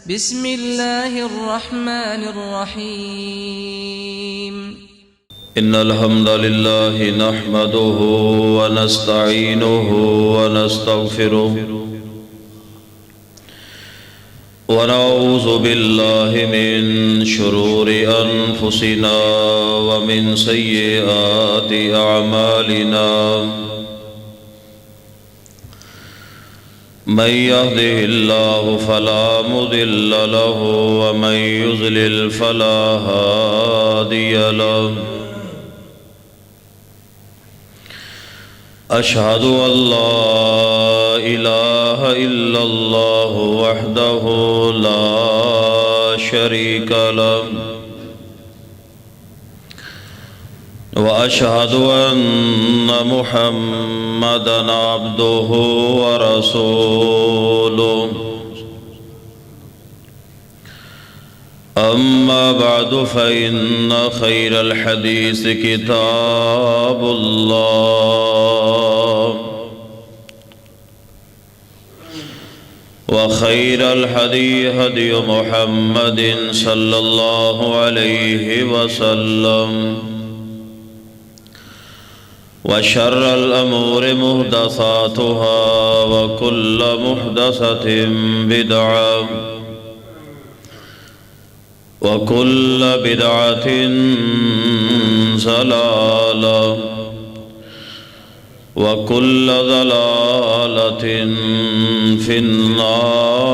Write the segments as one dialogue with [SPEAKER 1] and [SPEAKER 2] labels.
[SPEAKER 1] بسم الله الرحمن الرحيم
[SPEAKER 2] إن الحمد لله نحمده ونستعينه ونستغفره ونعوذ بالله من شرور أنفسنا ومن سيئات أعمالنا من يهده الله فلا مضل له ومن يضلل فلا هادي له أشهد أن لا إله إلا الله وحده لا شريك له وأشهد أن محمدًا عبده ورسوله أما بعد فإن خير الحديث كتاب الله وخير الهدي هدي محمد صلى الله عليه وسلم وشر الأمور محدثاتها وكل محدثة بدعة وكل بدعة ضلالة وكل ضلالة في النار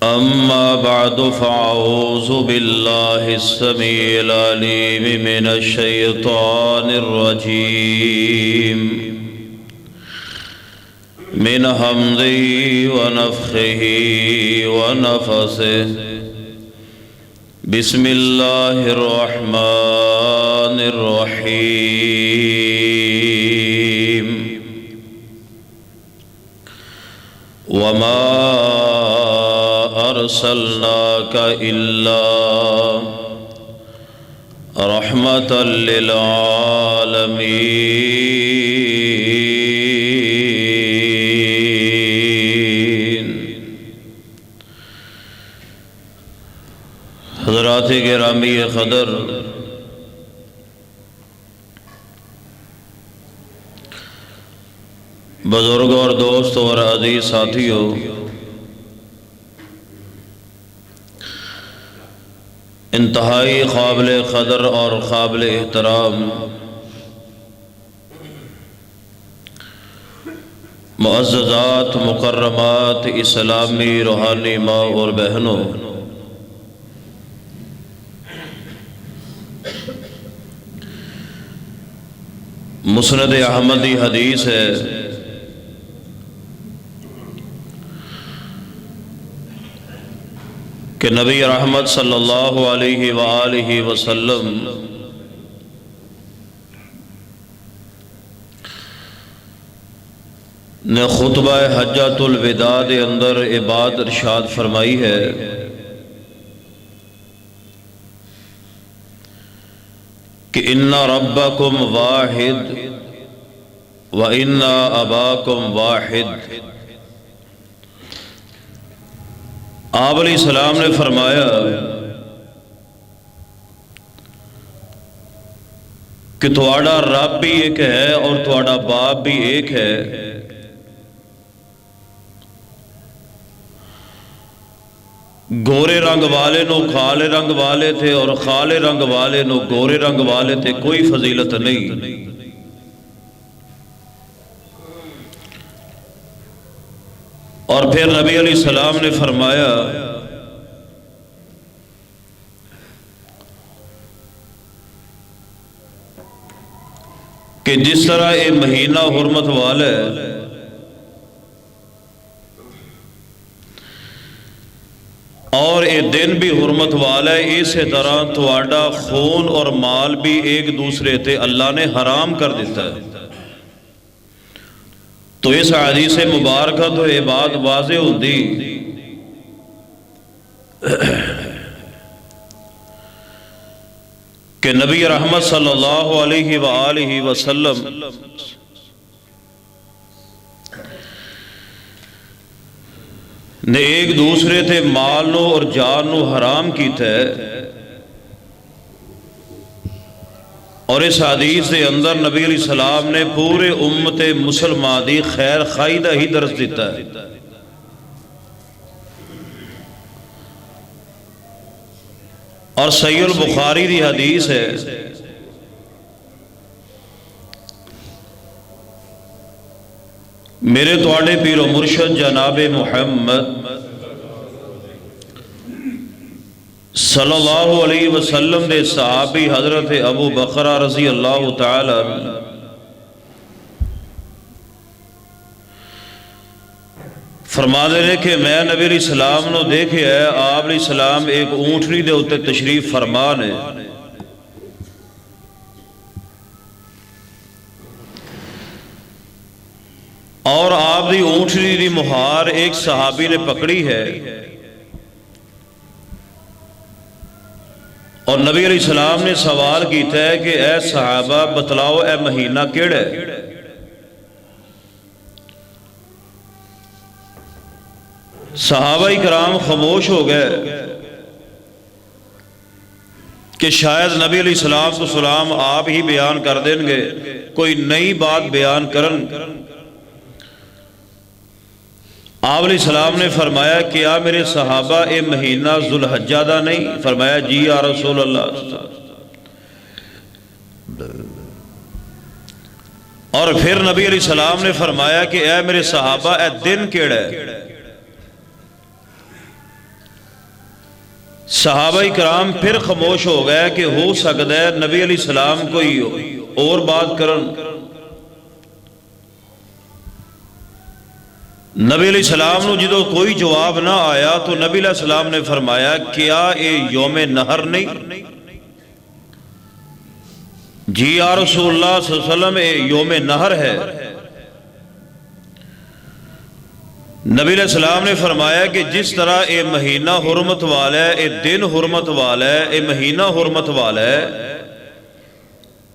[SPEAKER 2] أما بعد فأعوذ بالله السميع العليم من الشيطان الرجيم من حمده ونفخه ونفثه بسم الله الرحمن الرحيم وما أرسلناك إلا رحمة للعالمين. حضرات گرامی قدر، بزرگوں اور دوستوں اور عزیز ساتھیوں، انتہائی قابل قدر اور قابل احترام معززات مکرمات اسلامی روحانی ماں اور بہنوں، مسند احمدی حدیث ہے کہ نبی رحمت صلی اللہ علیہ وآلہ وسلم نے خطبہ حجۃ الوداع کے اندر یہ بات ارشاد فرمائی ہے کہ ان ربکم واحد وان اباکم واحد. آپ علیہ السلام نے فرمایا کہ تہاڈا رب بھی ایک ہے اور تہاڈا باپ بھی ایک ہے. گورے رنگ والے نو کالے رنگ والے تھے اور کالے رنگ والے نو گورے رنگ والے تھے، کوئی فضیلت نہیں. اور پھر نبی علیہ السلام نے فرمایا کہ جس طرح یہ مہینہ حرمت والا ہے، اور یہ دن بھی حرمت والا ہے، اسی طرح تہاڈا خون اور مال بھی ایک دوسرے تے اللہ نے حرام کر دیتا ہے. تو اس حدیث مبارکہ تو یہ بات واضح ہوتی کہ نبی رحمت صلی اللہ علیہ وآلہ وسلم نے ایک دوسرے تے مال نو اور جان نو حرام کیتا ہے، اور اس حدیث دے اندر نبی علیہ السلام نے پورے امت مسلمان دی خیر خواہی دا ہی درس دیتا ہے۔ اور صحیح البخاری دی حدیث ہے، میرے تواڈے پیر و مرشد جناب محمد صلی اللہ علیہ وسلم دے صحابی حضرت ابو بکر رضی اللہ تعالی عنہ فرما دے نے کہ میں نبی علیہ السلام نو دیکھے ہے، آپ علیہ السلام ایک اونٹنی دے اتے تشریف فرما نے، اور آپ دی اونٹنی دی مہار ایک صحابی نے پکڑی ہے، اور نبی علیہ السلام نے سوال کیتا ہے کہ اے صحابہ بتلاؤ اے مہینہ کیڑا ہے؟ صحابہ کرام خاموش ہو گئے کہ شاید نبی علیہ السلام آپ ہی بیان کر دیں گے، کوئی نئی بات بیان کرن۔ آپ علیہ السلام نے فرمایا کیا میرے صحابہ اے مہینہ ذوالحجہ دا نہیں؟ فرمایا جی یا رسول اللہ۔ اور پھر نبی علیہ السلام نے فرمایا کہ اے میرے صحابہ اے دن کیڑا ہے؟ صحابہ کرام پھر خاموش ہو گئے کہ ہو سکتا ہے نبی علیہ السلام کوئی اور بات کرن۔ نبی علیہ السلام نے جدو کوئی جواب نہ آیا تو نبی علیہ السلام نے فرمایا کیا اے یوم نہر نہیں؟ جی یا رسول اللہ صلی اللہ علیہ وسلم اے یوم نہر ہے۔ نبی علیہ السلام نے فرمایا کہ جس طرح اے مہینہ حرمت والا ہے، اے دن حرمت والا ہے، اے مہینہ حرمت والا ہے،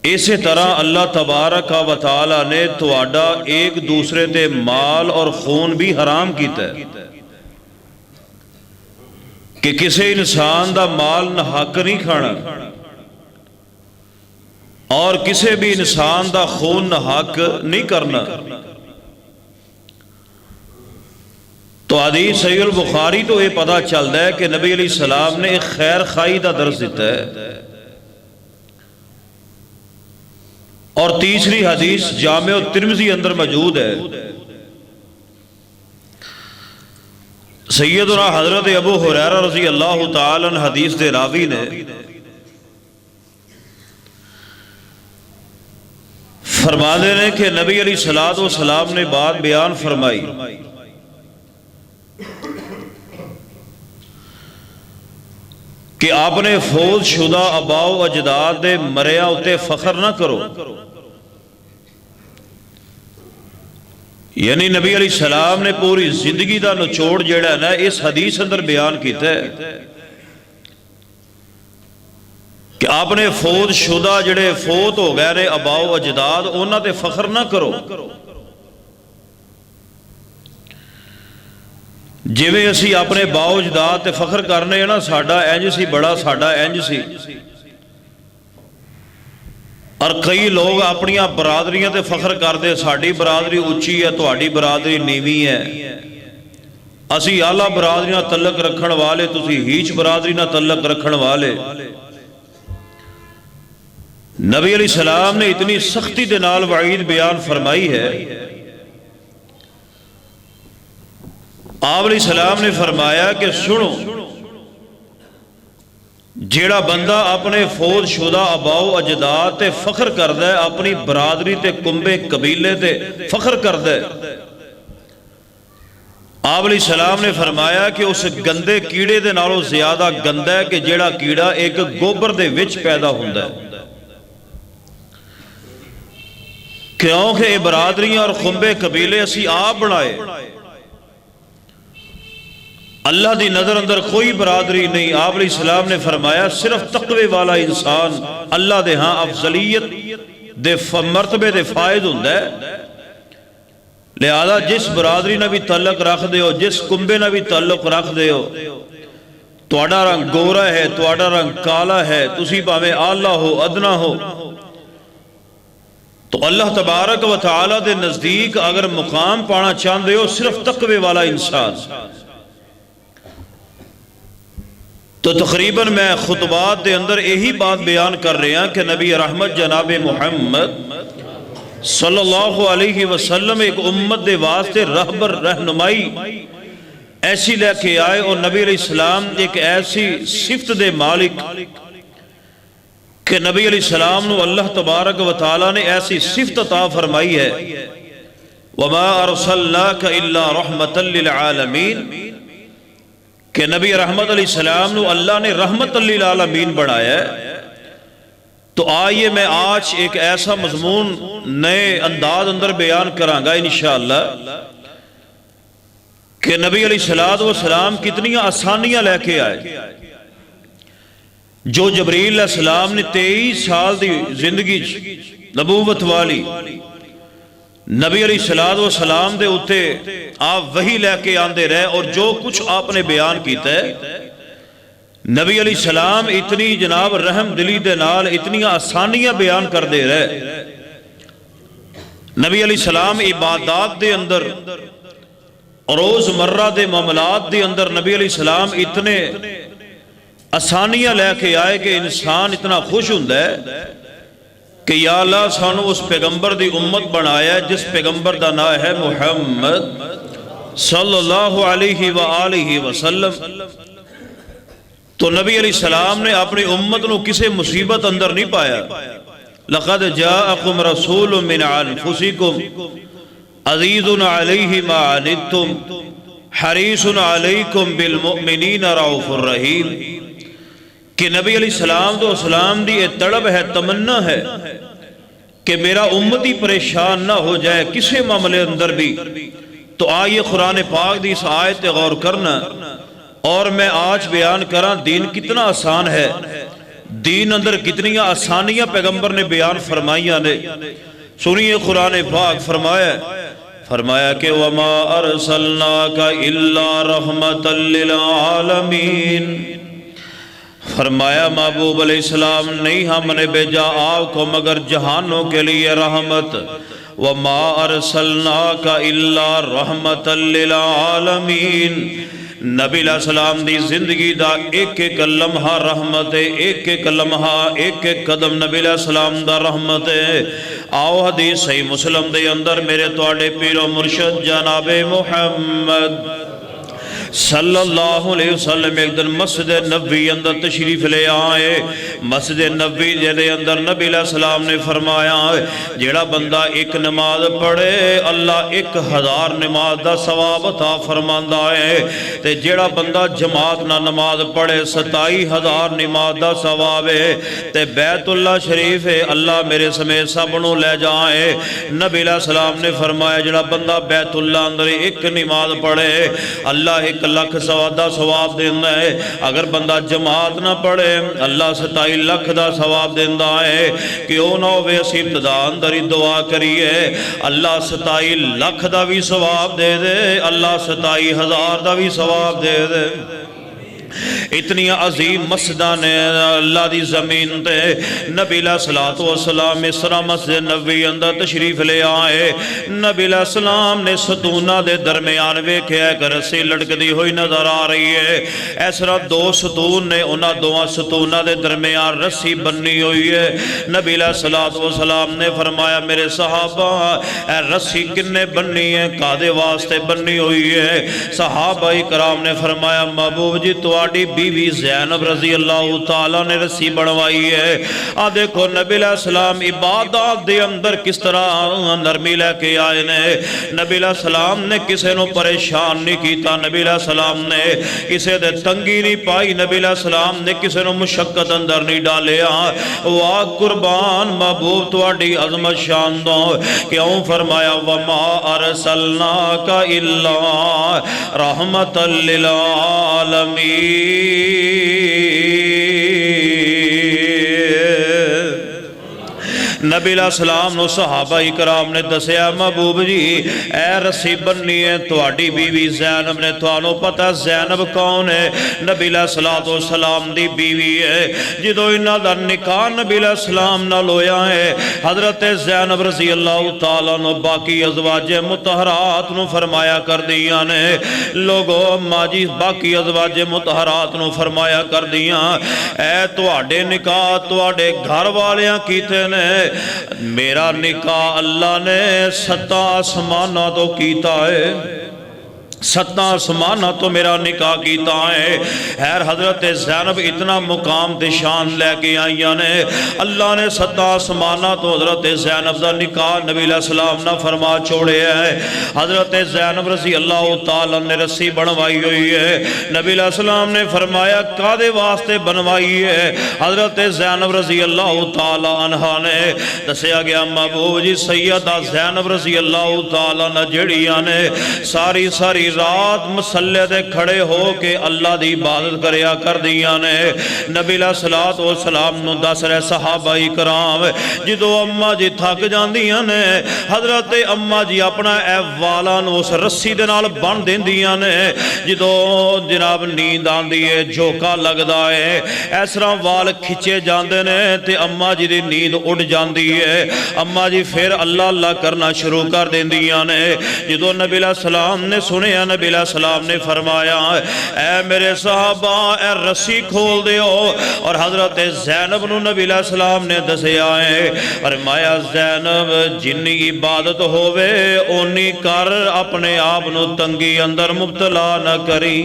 [SPEAKER 2] اسی طرح اللہ تبارک و تعالی نے تواڈا ایک دوسرے تے مال اور خون بھی حرام کیتا ہے کہ کسی انسان دا مال نہ حق نہیں کھانا، اور کسی بھی انسان دا خون نہ حق نہیں کرنا۔ تو حدیث صحیح البخاری تو یہ پتہ چلتا ہے کہ نبی علیہ السلام نے ایک خیر خواہی دا درس دیتا ہے۔ اور تیسری حدیث جامع ترمذی اندر موجود ہے، سیدنا حضرت ابو ہریرہ رضی اللہ تعالی عنہ حدیث دے راوی نے فرماتے ہیں کہ نبی علیہ السلام نے بات بیان فرمائی کہ آپ نے فوت شدہ آباء و اجداد دے مریا اتے فخر نہ کرو۔ یعنی نبی علیہ السلام نے پوری زندگی دا نچوڑ جیڑا ہے نا اس حدیث اندر بیان کیتا ہے کہ آپ نے فوت شدہ جڑے فوت ہو گئے نے آباء و اجداد انہاں تے فخر نہ کرو، جویں اسی اپنے باؤ اجداد تے فخر کرنے ہیں نا، ساڈا انج سی بڑا، ساڈا انج سی، اور کئی لوگ اپنی برادریاں تے فخر کرتے ساڈی برادری اچھی ہے، تہاڈی برادری نیوی ہے، اسی اعلیٰ برادری نال تعلق رکھن والے، تسی ہیچ برادری نال تعلق رکھن والے۔ نبی علیہ السلام نے اتنی سختی دے نال وعید بیان فرمائی ہے۔ آپ علیہ السلام نے فرمایا کہ سنو، جیڑا بندہ اپنے فوت شدہ آباء و اجداد تے فخر کردا ہے، اپنی برادری تے کنبے قبیلے تے فخر کردا ہے، آپ علیہ السلام نے فرمایا کہ اس گندے کیڑے دے نالوں زیادہ گندا ہے کہ جیڑا کیڑا ایک گوبر دے وچ پیدا ہوندا ہے، کیونکہ یہ برادریاں اور خنبے قبیلے اسی آپ بنائے، اللہ دی نظر اندر کوئی برادری نہیں۔ آپ علیہ السلام نے فرمایا صرف تقوی والا انسان اللہ دے ہاں افضلیت دے مرتبے دے فائد ہوندا ہے، لہذا جس برادری نہ بھی تعلق رکھ دے ہو، جس کنبے نہ بھی تعلق رکھ دے ہو، تواڈا رنگ گورا ہے، تواڈا رنگ کالا ہے، تسی بھاویں آلہ ہو ادنا ہو، تو اللہ تبارک و تعالی دے نزدیک اگر مقام پانا چاہندے ہو صرف تقوی والا انسان، تو تقریباً میں خطبات دے اندر یہی بات بیان کر رہے ہیں کہ نبی رحمت جناب محمد صلی اللہ علیہ وسلم ایک امت دے واسطے رہبر رہنمائی ایسی لے کے آئے، اور نبی علیہ السلام ایک ایسی صفت دے مالک کہ نبی علیہ السلام نو اللہ تبارک و تعالی نے ایسی صفت عطا فرمائی ہے، وَمَا أَرْسَلْنَاكَ إِلَّا رَحْمَةً لِلْعَالَمِينَ، کہ نبی رحمت علیہ السلام نو اللہ نے رحمت للعالمین بڑھایا ہے۔ تو آئیے میں آج ایک ایسا مضمون نئے انداز اندر بیان کراں گا انشاءاللہ کہ نبی علیہ السلام کتنی آسانیاں لے کے آئے، جو جبریل علیہ السلام نے 23 سال دی زندگی نبوت والی نبی علیہ السلام دے اتے آپ وہی لے کے آندے رہے، اور جو کچھ آپ نے بیان کیتا ہے نبی علیہ السلام اتنی جناب رحم دلی دے نال اتنی آسانیاں بیان کر دے رہے۔ نبی علیہ السلام عبادات دے اندر روز مرہ دے معاملات دے اندر نبی علیہ السلام اتنے آسانیاں لے کے آئے کہ انسان اتنا خوش ہوندا ہے کہ یا اللہ سانو اس پیغمبر دی امت بنایا ہے جس پیغمبر دا نام ہے محمد صلی اللہ علیہ وآلہ وسلم۔ تو نبی علیہ السلام نے اپنی امت نو کسے مصیبت اندر نہیں پایا۔ لَقَدْ جَاءَكُمْ رَسُولٌ مِّنْ أَنفُسِكُمْ عَزِيزٌ عَلَيْهِ مَا عَنِتُّمْ حَرِيصٌ عَلَيْكُمْ بِالْمُؤْمِنِينَ رَءُوفٌ رَحِيمٌ، کہ نبی علیہ السلام دی یہ تڑب ہے، تمنا ہے کہ میرا امتی پریشان نہ ہو جائے کسے معاملے اندر بھی۔ تو آئیے قرآن پاک دی اس آیت غور کرنا، اور میں آج بیان کراں دین کتنا آسان ہے، دین اندر کتنی آسانیاں پیغمبر نے بیان فرمائیاں نے۔ سنیے قرآن پاک فرمایا کہ وَمَا أَرْسَلْنَاكَ إِلَّا رَحْمَةً لِلْعَالَمِينَ، فرمایا محبوب علیہ السلام نہیں ہم نے بھیجا آپ کو مگر جہانوں کے لیے رحمت۔ وَمَا أَرْسَلْنَاكَ إِلَّا رَحْمَةً لِلْعَالَمِينَ، نبی علیہ السلام دی زندگی دا ایک ایک لمحہ رحمت ہے، ایک ایک لمحہ ایک ایک قدم نبی علیہ السلام دا رحمت ہے۔ آؤ حدیث صحیح مسلم دے اندر میرے تواڈے پیر و مرشد جناب محمد صلی اللہ علیہ وسلم ایک دن مسجد نبوی اندر تشریف لے آئے۔ مسجد نبوی دے اندر نبی علیہ السلام نے فرمایا جیڑا بندہ ایک نماز پڑھے اللہ 1000 نماز دا ثواب عطا فرماندا ہے، تے جیڑا بندہ جماعت نہ نماز پڑھے 27000 نماز دا ثواب ہے، تے بیت اللہ شریف ہے اللہ میرے سمیت سب نو لے جائے۔ نبی علیہ السلام نے فرمایا جیڑا بندہ بیت اللہ اندر ایک نماز پڑھے اللہ 1 لاکھ دا ثواب دینا ہے، اگر بندہ جماعت نہ پڑھے اللہ 27 لاکھ دا ثواب دینا ہے۔ کیوں نہ ہوئے اسی ابتدا اندر ہی دعا کریے اللہ 27 لاکھ دا بھی ثواب دے دے، اللہ 27,000 دا بھی ثواب دے دے۔ اتنی عظیم مسجدہ نے اللہ دی زمین تے نبی علیہ السلام اس طرح مسجد نبوی اندر تشریف لے آئے۔ نبی علیہ السلام نے ستونہ دے درمیان ویکھیا ایک رسی لٹک دی ہوئی نظر آ رہی ہے، اس طرح 2 ستون نے انہاں 2 ستونہ دے درمیان رسی بنی ہوئی ہے۔ نبی علیہ السلام نے فرمایا میرے صحابہ اے رسی کنے بنی ہے، کادے واسطے بنی ہوئی ہے؟ صحابہ کرام نے فرمایا محبوب جی تو بیوی زینب رضی اللہ تعالیٰ نے رسی بڑھوائی ہے۔ دیکھو نبی علیہ السلام عبادات دے اندر کس طرح نرمی لے کے آئے نے۔ نبی علیہ السلام نے کسے نو پریشان نہیں کیتا، نبی علیہ السلام نے کسے دے تنگی نہیں پائی، نبی علیہ السلام نے کسے نو مشقت اندر نہیں ڈالیا۔ واہ قربان محبوب تواڈی عظمت شان دو، کیوں فرمایا وَمَا أَرْسَلْنَاكَ إِلَّا رَحْمَةً لِلْعَالَمِينَ، نبی علیہ السلام نو صحابہ اکرام نے دسیا محبوب جی اے رسی بننی ہے تواڈی بیوی زینب نے، توانو پتہ زینب کون ہے؟ نبی علیہ السلام دی بیوی ہے۔ جدو انہاں دا نکاح نبی علیہ السلام نال ہویا ہے، حضرت زینب رضی اللہ تعالیٰ نو باقی ازواج مطہرات نو فرمایا کر دیاں نے، لوگو اما جی باقی ازواج مطہرات نو فرمایا کر دیاں اے تواڈے نکاح تواڈے گھر والیاں کیتے نے، میرا نکاح اللہ نے 7 آسمانہ تو کیتا ہے، 7 آسمانہ تو میرا نکاح کیتا ہے۔ خیر حضرت زینب اتنا مقام تے شان لے کے آئیاں نے، اللہ نے 7 آسمانہ تو حضرت زینب دا نکاح نبی علیہ السلام نہ فرما چھوڑے ہے۔ حضرت زینب رضی اللہ تعالیٰ نے رسی بنوائی ہوئی ہے، نبی علیہ السلام نے فرمایا کادے واسطے بنوائی ہے؟ حضرت زینب رضی اللہ تعالیٰ عنہ نے دسیا گیا محبوب جی سیدہ زینب رضی اللہ تعالیٰ نے جڑیاں نے ساری رات مسلح دے کھڑے ہو کے اللہ دی عبادت کریا کر دیاں نے۔ نبی علیہ السلام نو دس رہے صحابہ اکرام جدو اماں جی تھک جاندیاں نے، حضرت اماں جی اپنا اے والا نو اس رسی دے نال بن دیندیاں نے، جدو جناب نیند آندی ہے جھوکا لگدا ہے اس طرح وال کھچے جاندے نے تے اماں جی دی نیند اڑ جاندی ہے، اماں جی پھر اللہ اللہ کرنا شروع کر دیندیاں نے۔ جدو نبی علیہ السلام نے سنے نبی علیہ السلام نے فرمایا اے میرے صحابہ اے رسی کھول دیو، اور حضرت زینب نو نبی علیہ السلام نے دسیا ہے فرمایا زینب جنی عبادت ہووے اونی کر، اپنے آپ نو تنگی اندر مبتلا نہ کری،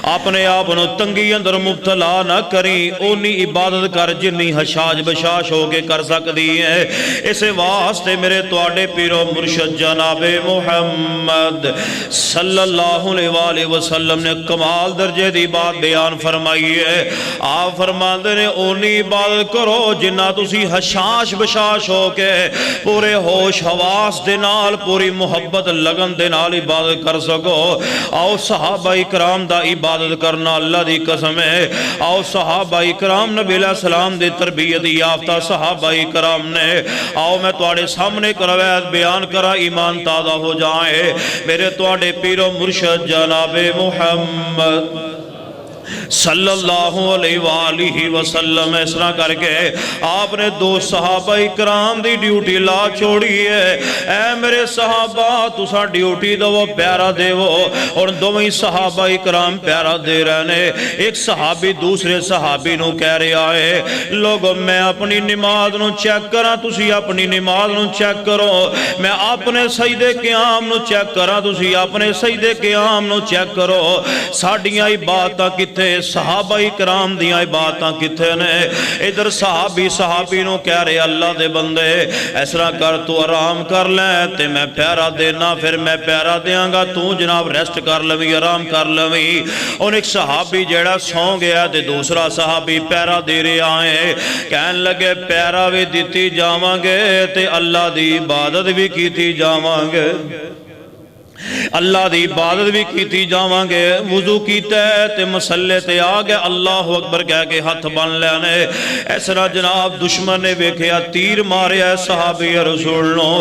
[SPEAKER 2] اپنے آپ نو تنگی اندر مبتلا نہ کری، اونی عبادت کر جنی حشاش بشاش ہو کے کر سکتی ہے۔ اس واسطے میرے تواڈے پیرو مرشد جناب محمد صلی اللہ علیہ وآلہ وسلم نے کمال درجے دی بات بیان فرمائی ہے۔ آپ فرماندے نے اونی عبادت کرو جنہ تسی حشاش بشاش ہو کے پورے ہوش حواس دے نال پوری محبت لگن دے نال عبادت کر سکو۔ آؤ صحابہ اکرام دا عبادت کرنا اللہ دی قسم ہے، آؤ صحابہ اکرام نبی علیہ السلام دی تربیت یافتہ صحابہ اکرام نے، آؤ میں تواڈے سامنے روایت بیان کرا ایمان تازہ ہو جائے۔ میرے تواڈے پیر و مرشد جناب محمد صلی اللہ علیہ وآلہ وسلم اس طرح کر کے آپ نے 2 صحابہ اکرام دی ڈیوٹی لا چھوڑی ہے، اے میرے صحابہ تسا ڈیوٹی دو پیارا دے وہ، اور دوویں صحابہ اکرام پیارا دے رہنے۔ ایک صحابی دوسرے صحابی نو کہہ رہا ہے لوگو میں اپنی نماز نو چیک کرا تسی اپنی نماز نو چیک کرو، میں اپنے سجدے قیام نو چیک کرا تسی اپنے سجدے قیام نو چیک کرو، ساڈیاں عبادتاں کتنے صحابہ اکرام دیاں عبادتاں کتھے نے؟ ادھر صحابی نو کہہ رہے اللہ دے بندے اس طرح کر تو آرام کر لیں تے میں پیارا دینا، پھر میں پیارا دیاں گا تو جناب ریسٹ کر لویں آرام کر لویں۔ اور ایک صحابی جیڑا سو گیا تے دوسرا صحابی پیارا دے رہے آئے، کہن لگے پیارا بھی دیتی جاواں گے تے اللہ دی عبادت بھی کیتی جاواں گے، اللہ دی عبادت بھی کیتی جاواں گے۔ وضو کیتا ہے تے مسلے تے آگے اللہ اکبر کہہ کے ہاتھ بن لینے، اس طرح جناب دشمن نے ویکھیا تیر ماریا ہے صحابی رسول نو،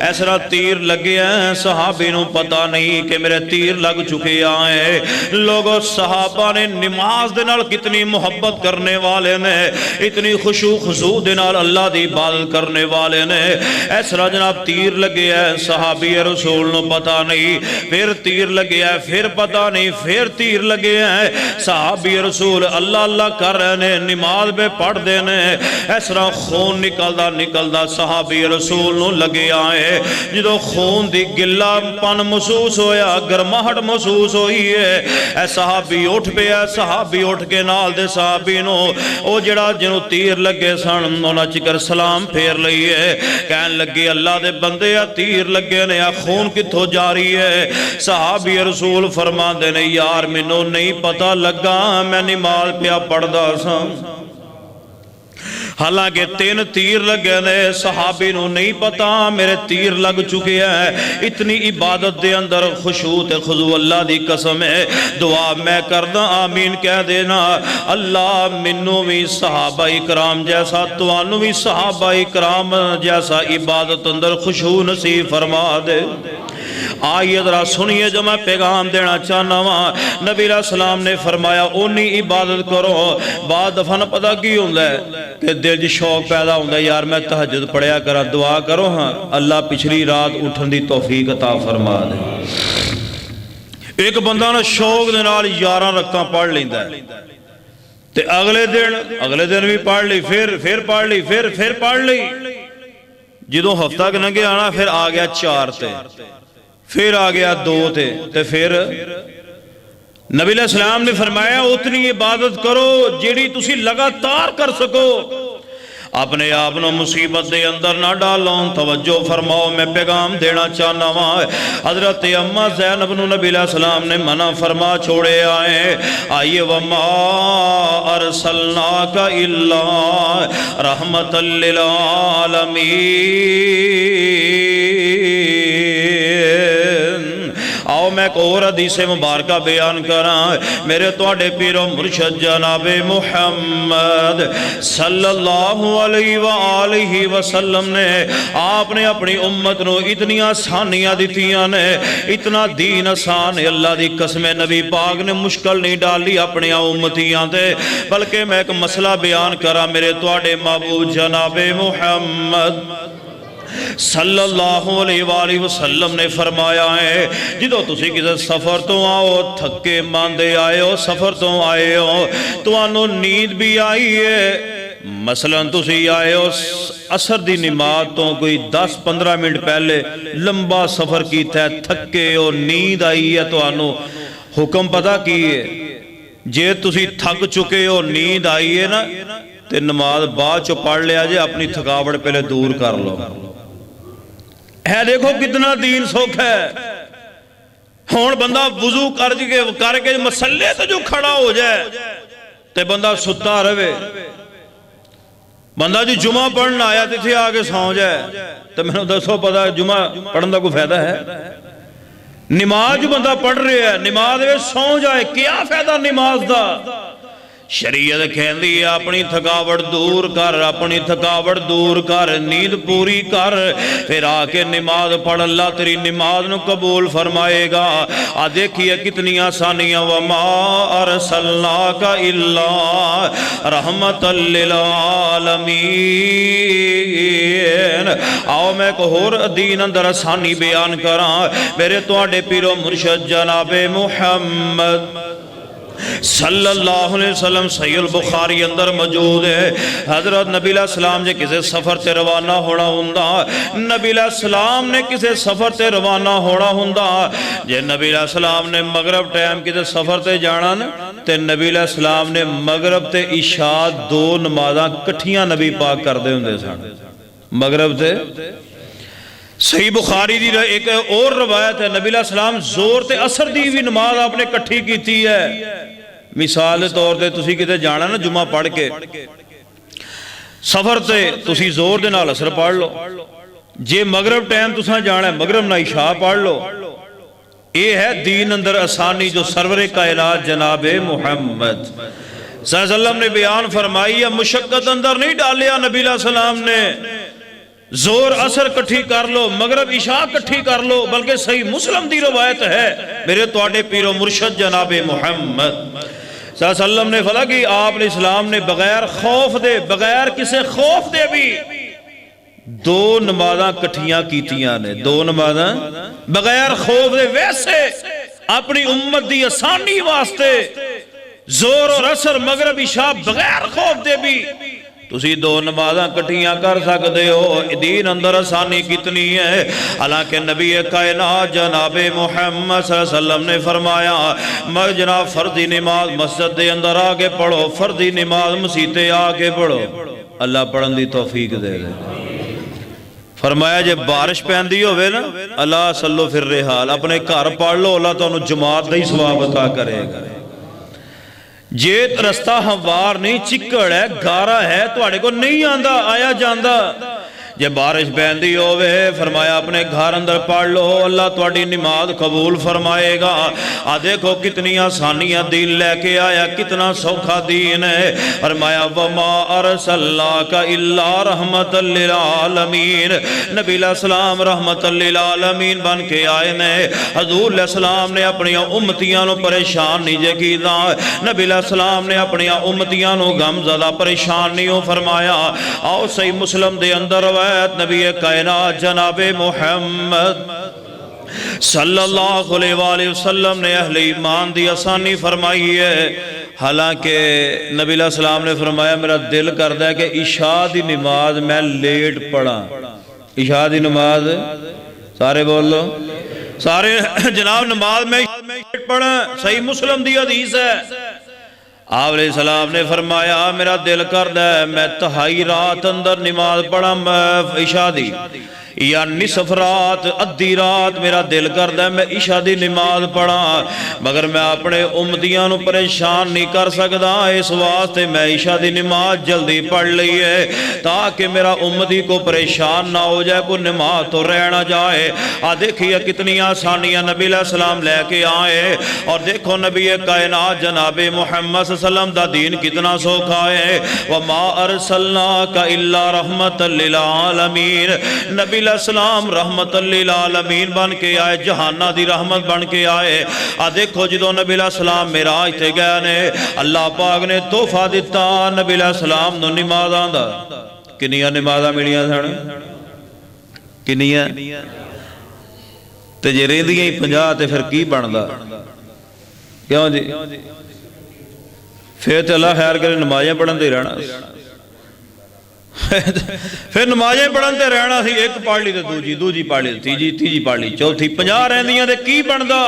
[SPEAKER 2] اس طرح تیر لگے ہیں صحابی نو پتہ نہیں کہ میرے تیر لگ چکے آئے۔ لوگوں صحابہ نے نماز دے نال کتنی محبت کرنے والے نے، اتنی خشوع خضوع دے نال اللہ دی عبادت کرنے والے نے، اس طرح جناب تیر لگے ہیں صحابی رسول نو پتہ نہیں، پھر تیر لگے ہیں پھر پتہ نہیں، پھر تیر لگے ہیں صحابی رسول اللہ اللہ کر رہے ہیں نماز پہ پڑھ دینے، اس طرح خون نکلدا صحابی رسول نو لگے آئے۔ جدو خون دی گلا پن محسوس ہویا گرماہٹ محسوس ہوئی ہے، اے صحابی اٹھ پیا، صحابی اٹھ کے نال دے صحابی نو او جڑا جنو تیر لگے سن انہاں چکر سلام پھیر لئیے، کہن لگے اللہ دے بندے تیر لگے نے خون کتھوں جاری ہے؟ صحابی رسول فرما دینے یار مینوں نہیں پتہ لگا میں نماز پیا پڑھدا سا، حالانکہ 3 تیر لگے نے، صحابی نو نہیں پتا میرے تیر لگ چکے ہیں. اتنی عبادت دے اندر خشوع تے خضوع اللہ دی قسم ہے. دعا میں کردہ آمین کہہ دینا. اللہ منو بھی صحابہ اکرام جیسا، توانو بھی صحابہ اکرام جیسا عبادت اندر خشوع نصیب فرما دے. آئیے ذرا سنیے جو میں پیغام دینا چاہنا ہوں. نبی علیہ السلام نے فرمایا اونی عبادت کرو. بعد دفعہ نہ پتہ کی ہوندہ ہے کہ دل جی شوق پیدا ہوندہ ہے یار میں تہجد پڑھیا کرا، دعا کرو ہاں اللہ پچھلی رات اٹھن دی توفیق عطا فرما دے. ایک بندہ نا شوق دے نال 11 رکعتاں پڑھ لیندہ ہے تے اگلے دن بھی پڑھ لی، پھر پڑھ لی، پھر پڑھ لی. جدوں ہفتہ کے ننگے آنا پھر آ گیا 4 تے، پھر آ گیا 2 تے پھر نبی علیہ السلام نے فرمایا اتنی عبادت کرو جیڑی تسی لگاتار کر سکو. اپنے آپنوں مصیبت دے اندر نہ ڈالو. توجہ فرماؤ میں پیغام دینا چاہنا ہوں. حضرت اماں زینب نو نبی علیہ السلام نے منع فرما چھوڑے آئے. آئیے وَمَا أَرْسَلْنَاكَ إِلَّا رَحْمَةً لِّلْعَالَمِينَ. آؤ میں ایک اور حدیث مبارکہ بیان کراں. میرے توڑے پیر و مرشد جناب محمد صلی اللہ علیہ وآلہ وسلم نے آپ نے اپنی امت نو اتنی آسانیاں دیتیاں نے، اتنا دین آسان ہے. اللہ دی قسم نبی پاک نے مشکل نہیں ڈالی اپنی امتیاں دے. بلکہ میں ایک مسئلہ بیان کراں. میرے توڑے معبود جناب محمد صلی اللہ علیہ وآلہ وسلم نے فرمایا ہے جدو تسی کسی سفر تو آؤ تھکے ماندے آئے ہو، سفر تو آئے ہو تو آنو نیند بھی آئی ہے. مثلا تسی آئے ہو عصر دی نماز تو کوئی 10-15 منٹ پہلے لمبا سفر کیتا ہے، تھکے ہو، نیند آئی ہے تو آنو حکم پتہ کیے جے تسی تھک چکے ہو، نیند آئی ہے نا تے نماز بعد چو پڑھ لیا جے، اپنی تھکاوٹ پہلے دور کر لو. ہے دیکھو کتنا دین سوکھ ہے. ہون بندہ وضو کر کے مسلے تو جو کھڑا ہو جائے تے بندہ ستا رہے. بندہ جی جمعہ پڑھنا آیا تھی آگے سو جائے تو میں نے دسو پتا جمعہ پڑھنا کو فائدہ ہے؟ نماز جو بندہ پڑھ رہے ہے نماز میں سو جائے کیا فائدہ نماز دا؟ شریعت کہندی ہے اپنی تھکاوٹ دور کر، اپنی تھکاوٹ دور کر، نیند پوری کر، پھر آکے نماز پڑھ. اللہ تیری نماز نو قبول فرمائے گا. دیکھئے کتنی آسانیاں. وَمَا أَرْسَلْنَاكَ إِلَّا رَحْمَةً لِّلْعَالَمِينَ. آؤ میں ایک اور دین اندر آسانی بیان کراں. میرے توڑے پیر و مرشد جناب محمد صلی اللہ علیہ وسلم صحیح البخاری اندر موجود ہے. حضرت نبی علیہ السلام جے کسے سفر تے روانہ ہونا ہوندا، نبی علیہ السلام نے کسے سفر تے روانہ ہونا ہوندا، جے نبی علیہ السلام نے مغرب ٹائم کسے سفر تے جانا نا تے نبی علیہ السلام نے مغرب تے عشاء 2 نمازاں کٹھیاں نبی پاک کر دے ہوندے سن. مغرب تے صحیح بخاری دی ایک اور روایت ہے نبی علیہ السلام زور تے عصر دی بھی نماز آپ نے کٹھی کیتی ہے. مثال طور دے تسی کتے جانا نا جمعہ پڑھ کے سفر تے تسی زور دے نال عصر پڑھ لو، جے مغرب ٹائم تساں جانا ہے مغرب نہ عشاء پڑھ لو. یہ ہے دین اندر آسانی جو سرور کائنات جناب محمد صلی اللہ علیہ وسلم نے بیان فرمائی ہے. مشقت اندر نہیں ڈالیا نبی علیہ السلام نے زور عصر کٹھی کر لو، مغرب عشاء کٹھی کر لو، بلکہ صحیح مسلم دی روایت ہے میرے توڑے پیر و مرشد جناب محمد صلی اللہ علیہ وسلم نے فرمایا کہ آپ نے اسلام نے بغیر خوف دے، بغیر کسے خوف دے بھی 2 نمازاں کٹھیاں کیتیاں نے. 2 نمازاں بغیر خوف دے. ویسے اپنی امت دی آسانی واسطے زور اور عصر مغرب عشاء بغیر خوف دے بھی تسی 2 نمازاں کٹھیاں کر سکتے ہو. دین اندر آسانی کتنی ہے. حالانکہ نبی کائنات جناب محمد صلی اللہ علیہ وسلم نے فرمایا جناب فردی نماز مسجد دے اندر آگے پڑھو، فردی نماز مسیتے آگے پڑھو. اللہ پڑھن دی توفیق دے دے. فرمایا جے بارش پہندی ہوئے نا اللہ صلو فی الرحال اپنے گھر پڑھ لو، اللہ تو انہوں جماعت دے ثواب عطا کرے گا. جے رستہ ہموار نہیں، چکڑ ہے، گارا ہے، تواڈے کو نہیں آندا آیا جاندا، جے بارش بہندی ہوئے فرمایا اپنے گھر اندر پڑھ لو، اللہ تواڈی نماز قبول فرمائے گا۔ دیکھو کتنی آسانیاں دین لے کے آیا، کتنا سوکھا دین ہے۔ فرمایا وَمَا أَرْسَلْنَاكَ إِلَّا رَحْمَةً لِلْعَالَمِينَ، نبی علیہ السلام رحمت للعالمین بن کے آئے نے۔ حضور علیہ السلام نے اپنی امتیاں نو پریشان نہیں جے کیتا، نبی علیہ السلام نے اپنی امتیاں نو غم زدہ پریشان نہیں ہو فرمایا۔ آؤ صحیح مسلم دے اندر نبی کائنات جناب محمد صلی اللہ علیہ وآلہ وسلم نے اہل ایمان دی آسانی فرمائی ہے۔ حالانکہ نبی علیہ السلام نے فرمایا میرا دل کرتا ہے کہ عشاء دی نماز میں لیٹ پڑھا۔ عشاء دی نماز سارے بول لو، سارے جناب نماز میں لیٹ پڑھا، صحیح مسلم دی حدیث ہے۔ آپ علیہ السلام نے فرمایا میرا دل کردا ہے میں تہائی رات اندر نماز پڑھا عشاء دی، یا نصف رات ادھی رات میرا دل کردا ہے میں عشاء دی نماز پڑھا، مگر میں اپنے امتیاں نو پریشان نہیں کر سکدا، اس واسطے میں عشاء دی نماز جلدی پڑھ لی ہے تاکہ میرا امتی کو پریشان نہ ہو جائے، کوئی نماز تو رہ نہ جائے۔ دیکھیے کتنی آسانیاں نبی علیہ السلام لے کے آئے، اور دیکھو نبی کائنات جناب محمد صلی اللہ علیہ وسلم دا دین کتنا سوکھا ہے۔ وَمَا أَرْسَلْنَاكَ إِلَّا رَحْمَةً لِلْعَالَمِينَ، نبی علیہ السلام رحمت للعالمین بن کے آئے، جہانہ دی رحمت بن کے آئے۔ دیکھو جدو نبی علیہ السلام معراج تے گئے نے، اللہ پاک نے تحفہ دیتا نبی علیہ السلام نو نمازاں دا۔ کنیاں نمازاں ملیاں سن؟ کنیاں؟ تے جے رہندیاں ہی 50 تے پھر کی بندا؟ کیوں جی؟ پھر تے اللہ خیر کرے نمازیں پڑھن دے رہنا، پھر نمازیں پڑھنتے رہنا سی، ایک پڑھ لی تے دوجی پڑھ لی، تیجی پڑھ لی، چوتھی 50 رہندیاں تے کی بندا؟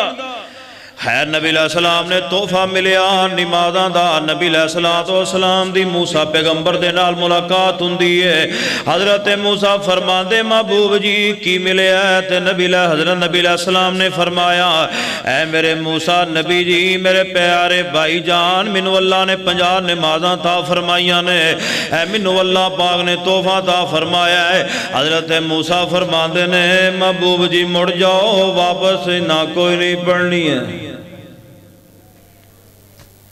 [SPEAKER 2] خیر نبی علیہ السلام نے تحفہ ملیا نمازاں دا۔ نبی علیہ السلام دی موسیٰ پیغمبر دے نال ملاقات ہوندی ہے۔ حضرت موسیٰ فرماندے محبوب جی کی ملے ہے؟ تے حضرت نبی علیہ السلام نے فرمایا اے میرے موسیٰ نبی جی میرے پیارے بھائی جان، منو اللہ نے 50 نمازاں تا فرمائیاں نے، اے منو اللہ پاک نے تحفہ تا فرمایا ہے۔ حضرت موسیٰ فرماندے نے محبوب جی مڑ جاؤ واپس، نہ کوئی نہیں پڑھنی ہے۔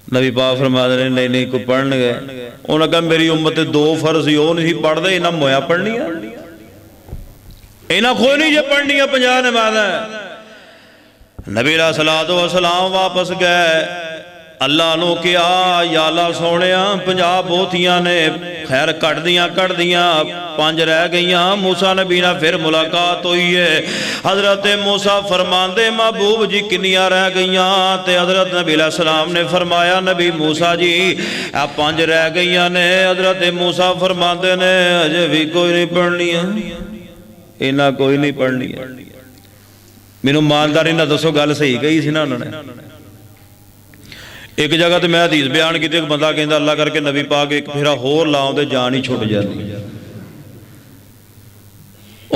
[SPEAKER 2] نبی پاک فرما دے نہیں کوئی پڑھن گئے، انہوں نے کہا میری امت 2 فرض ہی وہ نہیں پڑھ دے، انہاں مویا پڑھنی ہے، انہاں کوئی نہیں جے پڑھنی ہے 50 نماز ہے۔ نبی علیہ السلام واپس گئے، اللہ نو کیا یا اللہ سونیا 50 بوتیاں نے، خیر کٹ دیاں 5 رہ گئیاں۔ موسیٰ نبی نہ پھر ملاقات ہوئی ہے۔ حضرت موسیٰ فرماندے محبوب جی کنیاں رہ گئیاں؟ تے حضرت نبی علیہ السلام نے فرمایا نبی موسیٰ جی 5 رہ گئیاں نے۔ حضرت موسیٰ فرماندے نے اجے بھی کوئی نہیں پڑھنی ہے، انہاں کوئی نہیں پڑھنی ہے۔ مینوں مانداری نہ دسو گل صحیح کہی سی نا انہوں نے؟ ایک جگہ تے میں حدیث بیان کی تے ایک بندہ کہندا اللہ کر کے نبی پاک ایک پھیرا ہور لاؤں تے جان ہی چھٹ جاتی۔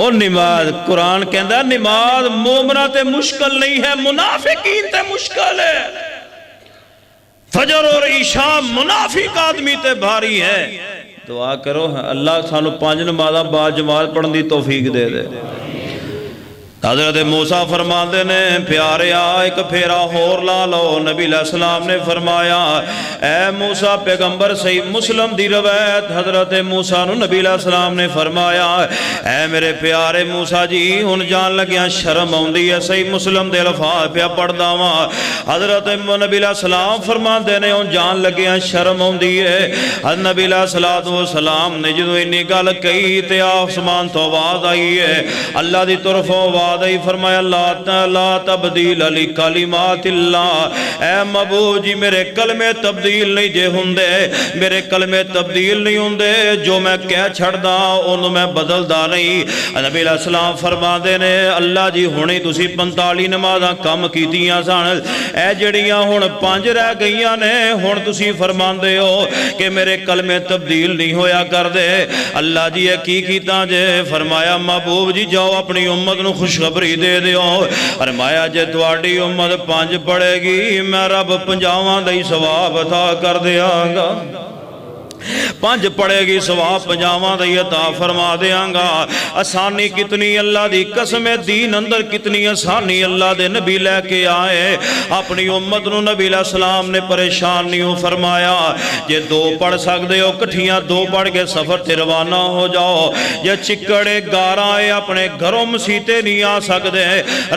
[SPEAKER 2] اور نماز قرآن کہندا نماز مومنہ تے مشکل نہیں ہے، منافقین تے مشکل ہے۔ فجر اور عشاء منافق آدمی تے بھاری ہے۔ دعا کرو اللہ سانو 5 نمازاں با جماعت پڑھن دی توفیق دے دے۔ حضرت موسیٰ فرماندے نے پیارے ایک پھیرا ہور لا لو۔ نبی علیہ السلام نے فرمایا اے موسیٰ پیغمبر صحیح مسلم دی روایت، حضرت موسیٰ نو نبی علیہ السلام نے فرمایا اے میرے پیارے موسیٰ جی ہن جان لگیاں شرم آوندی ہے، صحیح مسلم دے الفاظ پیا پڑھدا واں۔ حضرت نبی علیہ السلام فرماندے نے ہن جان لگیاں شرم آوندی ہے۔ حضرت نبی علیہ السلام نے جدوں انی گل کہی تے آسمان تو آواز آئی ہے، اللہ دی طرفوں آواز آئی، فرمایا لا تبدیل لکلمات اللہ۔ اے محبوب جی میرے کلمے تبدیل نہیں جے ہوندے، میرے کلمے تبدیل نہیں ہوندے، جو میں کہہ چھڑدا انہوں میں بدلدا نہیں۔ نبی علیہ السلام فرما دے نے اللہ جی ہونے تسی 45 نمازاں کم کیتیاں سن، اے جڑیاں ہن 5 رہ گئیاں نے، ہن تسی فرماندے ہو کہ میرے کلمے تبدیل نہیں ہویا کر دے۔ اللہ جی کی کیتا جے؟ فرمایا محبوب جی جاؤ اپنی امت نو خوش خوشخبری دے دیو فرمایا جے تواڈی امت 5 پڑھے گی میں رب 50 دا ہی ثواب عطا کر دیاں گا 5 پڑھے گی ثواب 50 دا ہی عطا فرما دیاں گا آسانی کتنی اللہ دی قسم دین اندر کتنی آسانی اللہ دے نبی لے کے آئے اپنی امت نو نبی علیہ السلام نے پریشان نہیں فرمایا جے 2 پڑھ سکدے ہو کٹھیاں 2 پڑھ کے سفر تے روانہ ہو جاؤ یا چکڑے گاراں اپنے گھروں مسیتے نہیں آ سکدے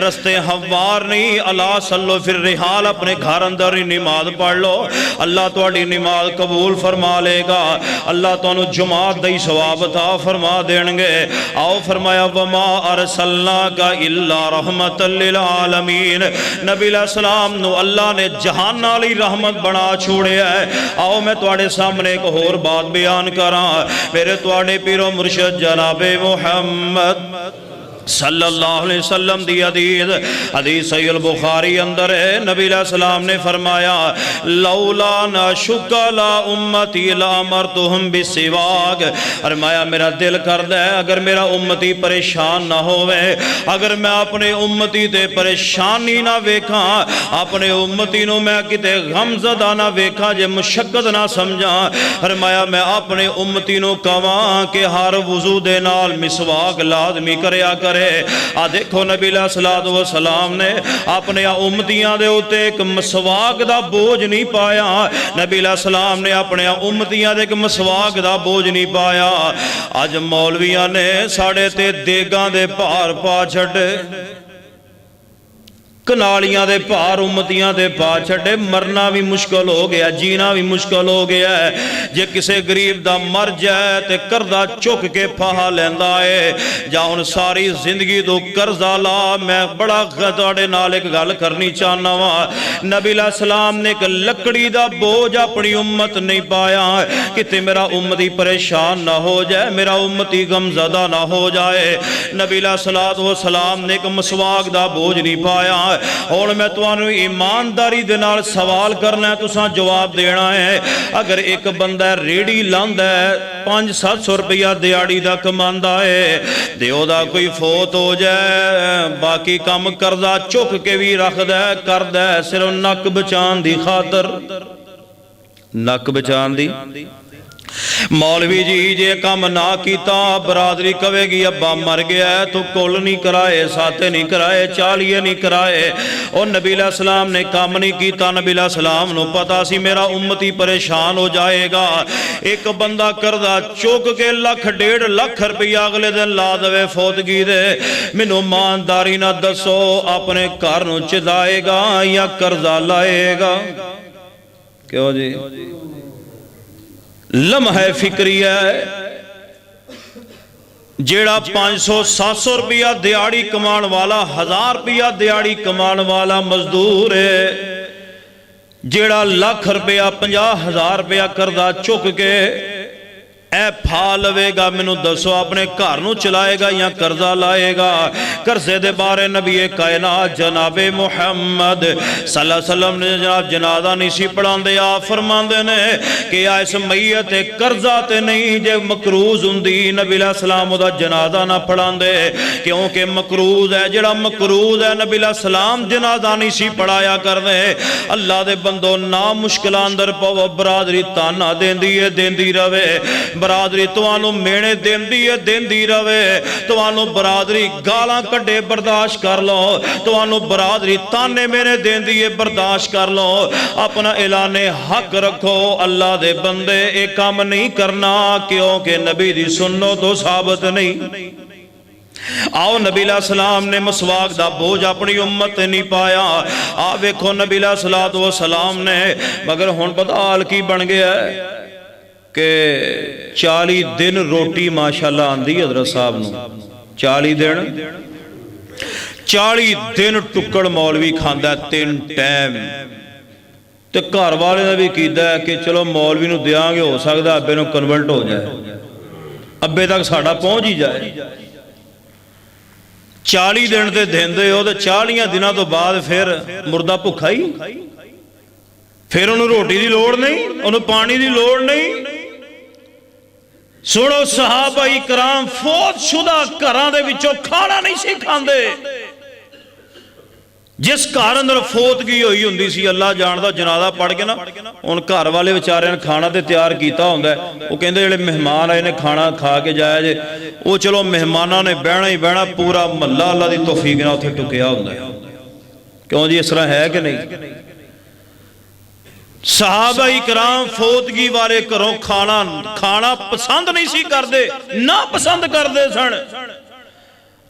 [SPEAKER 2] رستے ہموار نہیں اللہ صلو فی الرحال اپنے گھر اندر ہی نماز پڑھ لو اللہ تواڈی نماز قبول فرما لے گا اللہ تانوں جماعت دی ثواب عطا فرما دین گے آؤ فرمایا وما ارسلناک الا رحمت للعالمین نبی علیہ السلام نو اللہ نے جہان والی رحمت بنا چھوڑیا ہے آؤ میں تواڈے سامنے ایک اور بات بیان کراں میرے تواڈے پیر و مرشد جناب محمد صلی اللہ علیہ وسلم دی حدیث صحیح البخاری اندر ہے نبی علیہ السلام نے فرمایا لولا نشک لا امتی لامرتہم بالسواک فرمایا میرا دل کردا ہے اگر میرا امتی پریشان نہ ہوئے اگر میں اپنے امتی تے پریشانی نہ ویکھاں اپنے امتی نو میں کتے غم زدہ نہ ویکھاں جے مشقت نہ سمجھاں فرمایا میں اپنے امتی نو کہواں کہ ہر وضو دے نال مسواک لازمی کریا کر دیکھو نبی علیہ السلام نے اپنے امتیاں دے ہوتے ایک مسواک دا بوجھ نہیں پایا نبی علیہ السلام نے اپنے امتیاں دے ایک مسواک دا بوجھ نہیں پایا آج مولویاں نے ساڑھے تے دیگاں دے پار پا چھڑے کنالیاں دے پار امتیاں دے پا چھڑے مرنا بھی مشکل ہو گیا جینا بھی مشکل ہو گیا ہے جے کسے غریب دا مر جائے تے قرضہ چک کے پہا لیندہ ہے جاؤن ساری زندگی دو قرضہ لا میں بڑا غداڑے نال ایک گل کرنی چاہنا ہوا نبی علیہ السلام نے ایک لکڑی دا بوجھ اپنی امت نہیں پایا کہ میرا امتی پریشان نہ ہو جائے میرا امتی غمزدہ نہ ہو جائے نبی علیہ السلام نے ایک مسواک دا بوجھ نہیں پایا اور میں توانو ایمانداری دے نال سوال کرنا ہے تساں جواب دینا ہے اگر ایک بندہ ریڑی لاندہ ہے 500-700 روپیہ دیاڑی دا کماندہ ہے دیو دا کوئی فوت ہو جائے باقی کم قرضہ چک کے بھی رکھ دے کر دے صرف نک بچان دی خاطر نک بچان دی مولوی جی جے کم نہ کیتا برادری کہے گی ابا مر گیا ہے تو کل نہیں کرائے ساتے نہیں کرائے چالیے نہیں کرائے اور نبی علیہ السلام نے کام نہیں کیتا نبی علیہ السلام نو پتا سی میرا امتی پریشان ہو جائے گا ایک بندہ قرضہ چوک کے 1.5 لاکھ روپیہ اگلے دن لا دوے فوتگی دے منو مانداری نہ دسو اپنے گھر نو چدائے گا یا قرضہ لائے گا کیوں جی لمحہ فکری ہے جیڑا 500-700 روپیہ دیاڑی کمان والا 1000 روپیہ دیاڑی کمان والا مزدور ہے جیڑا 1,00,000 روپیہ 50,000 روپیہ قرضہ چک کے اے پھا لوے گا منو دسو اپنے گھر نو چلائے گا یا قرضہ لائے گا قرضے دے بارے نبی کائنات جناب محمد صلی اللہ علیہ وسلم نے جناب جنازہ نہیں سی پڑھان دے آپ فرمان دے نے کہ اس میت قرضہ تے نہیں جے مقروض ہندی نبی علیہ السلام دا جنازہ نہ پڑھان دے کیونکہ مقروض ہے جڑا مقروض ہے نبی علیہ السلام جنازہ نہیں سی پڑھایا کر دے اللہ دے بندو نا مشکلان اندر پو برادری تانا دین دی روے برادری توانو مینے دین دی روے توانو برادری گالاں کڈے برداشت کر لو توانو برادری تانے مینے دین دی برداشت کر لو اپنا اعلان حق رکھو اللہ دے بندے ایک کام نہیں کرنا کیونکہ نبی دی سنو تو ثابت نہیں آؤ نبی علیہ السلام نے مسواک دا بوجھ اپنی امت نہیں پایا ویکھو نبی علیہ السلام نے مگر ہون پتہ حال کی بن گیا ہے کہ 40 دن روٹی ماشاءاللہ آندھی حضرت صاحب نو 40 دن ٹکڑ مولوی کھاندہ ہے 3 ٹائم تے گھر والے نے بھی کیتا ہے کہ چلو مولوی نو دیاں گے ہو سکتا ابے نو کنورٹ ہو جائے ابے تک ساڑھا پہنچ ہی جائے 40 دن تے دھیندے ہو تے 40 دنوں تو بعد پھر مردہ بھکھا ہی پھر انہوں روٹی دی لوڑ نہیں انہوں پانی دی لوڑ نہیں سنو صحابہ کرام فوت شدہ گھراں دے وچوں کھانا نہیں سی کھاندے. جس گھر اندر فوتگی ہوئی ہوندی سی اللہ جاندا جنازہ پڑھ کے نا ان گھر والے بیچارے نے کھانا تے تیار کیتا ہوندا ہے. وہ کہندے جڑے مہمان آئے نے کھانا کھا کے جایا جے وہ چلو مہماناں نے بہنا ہی بہنا پورا محلہ اللہ دی توفیق نال اوتھے ٹکیا ہوندا ہے. کیوں جی اس طرح ہے کہ نہیں؟ صحابہ کرام فوتگی والے گھروں کھانا پسند نہیں سی کردے، نہ پسند کردے سن.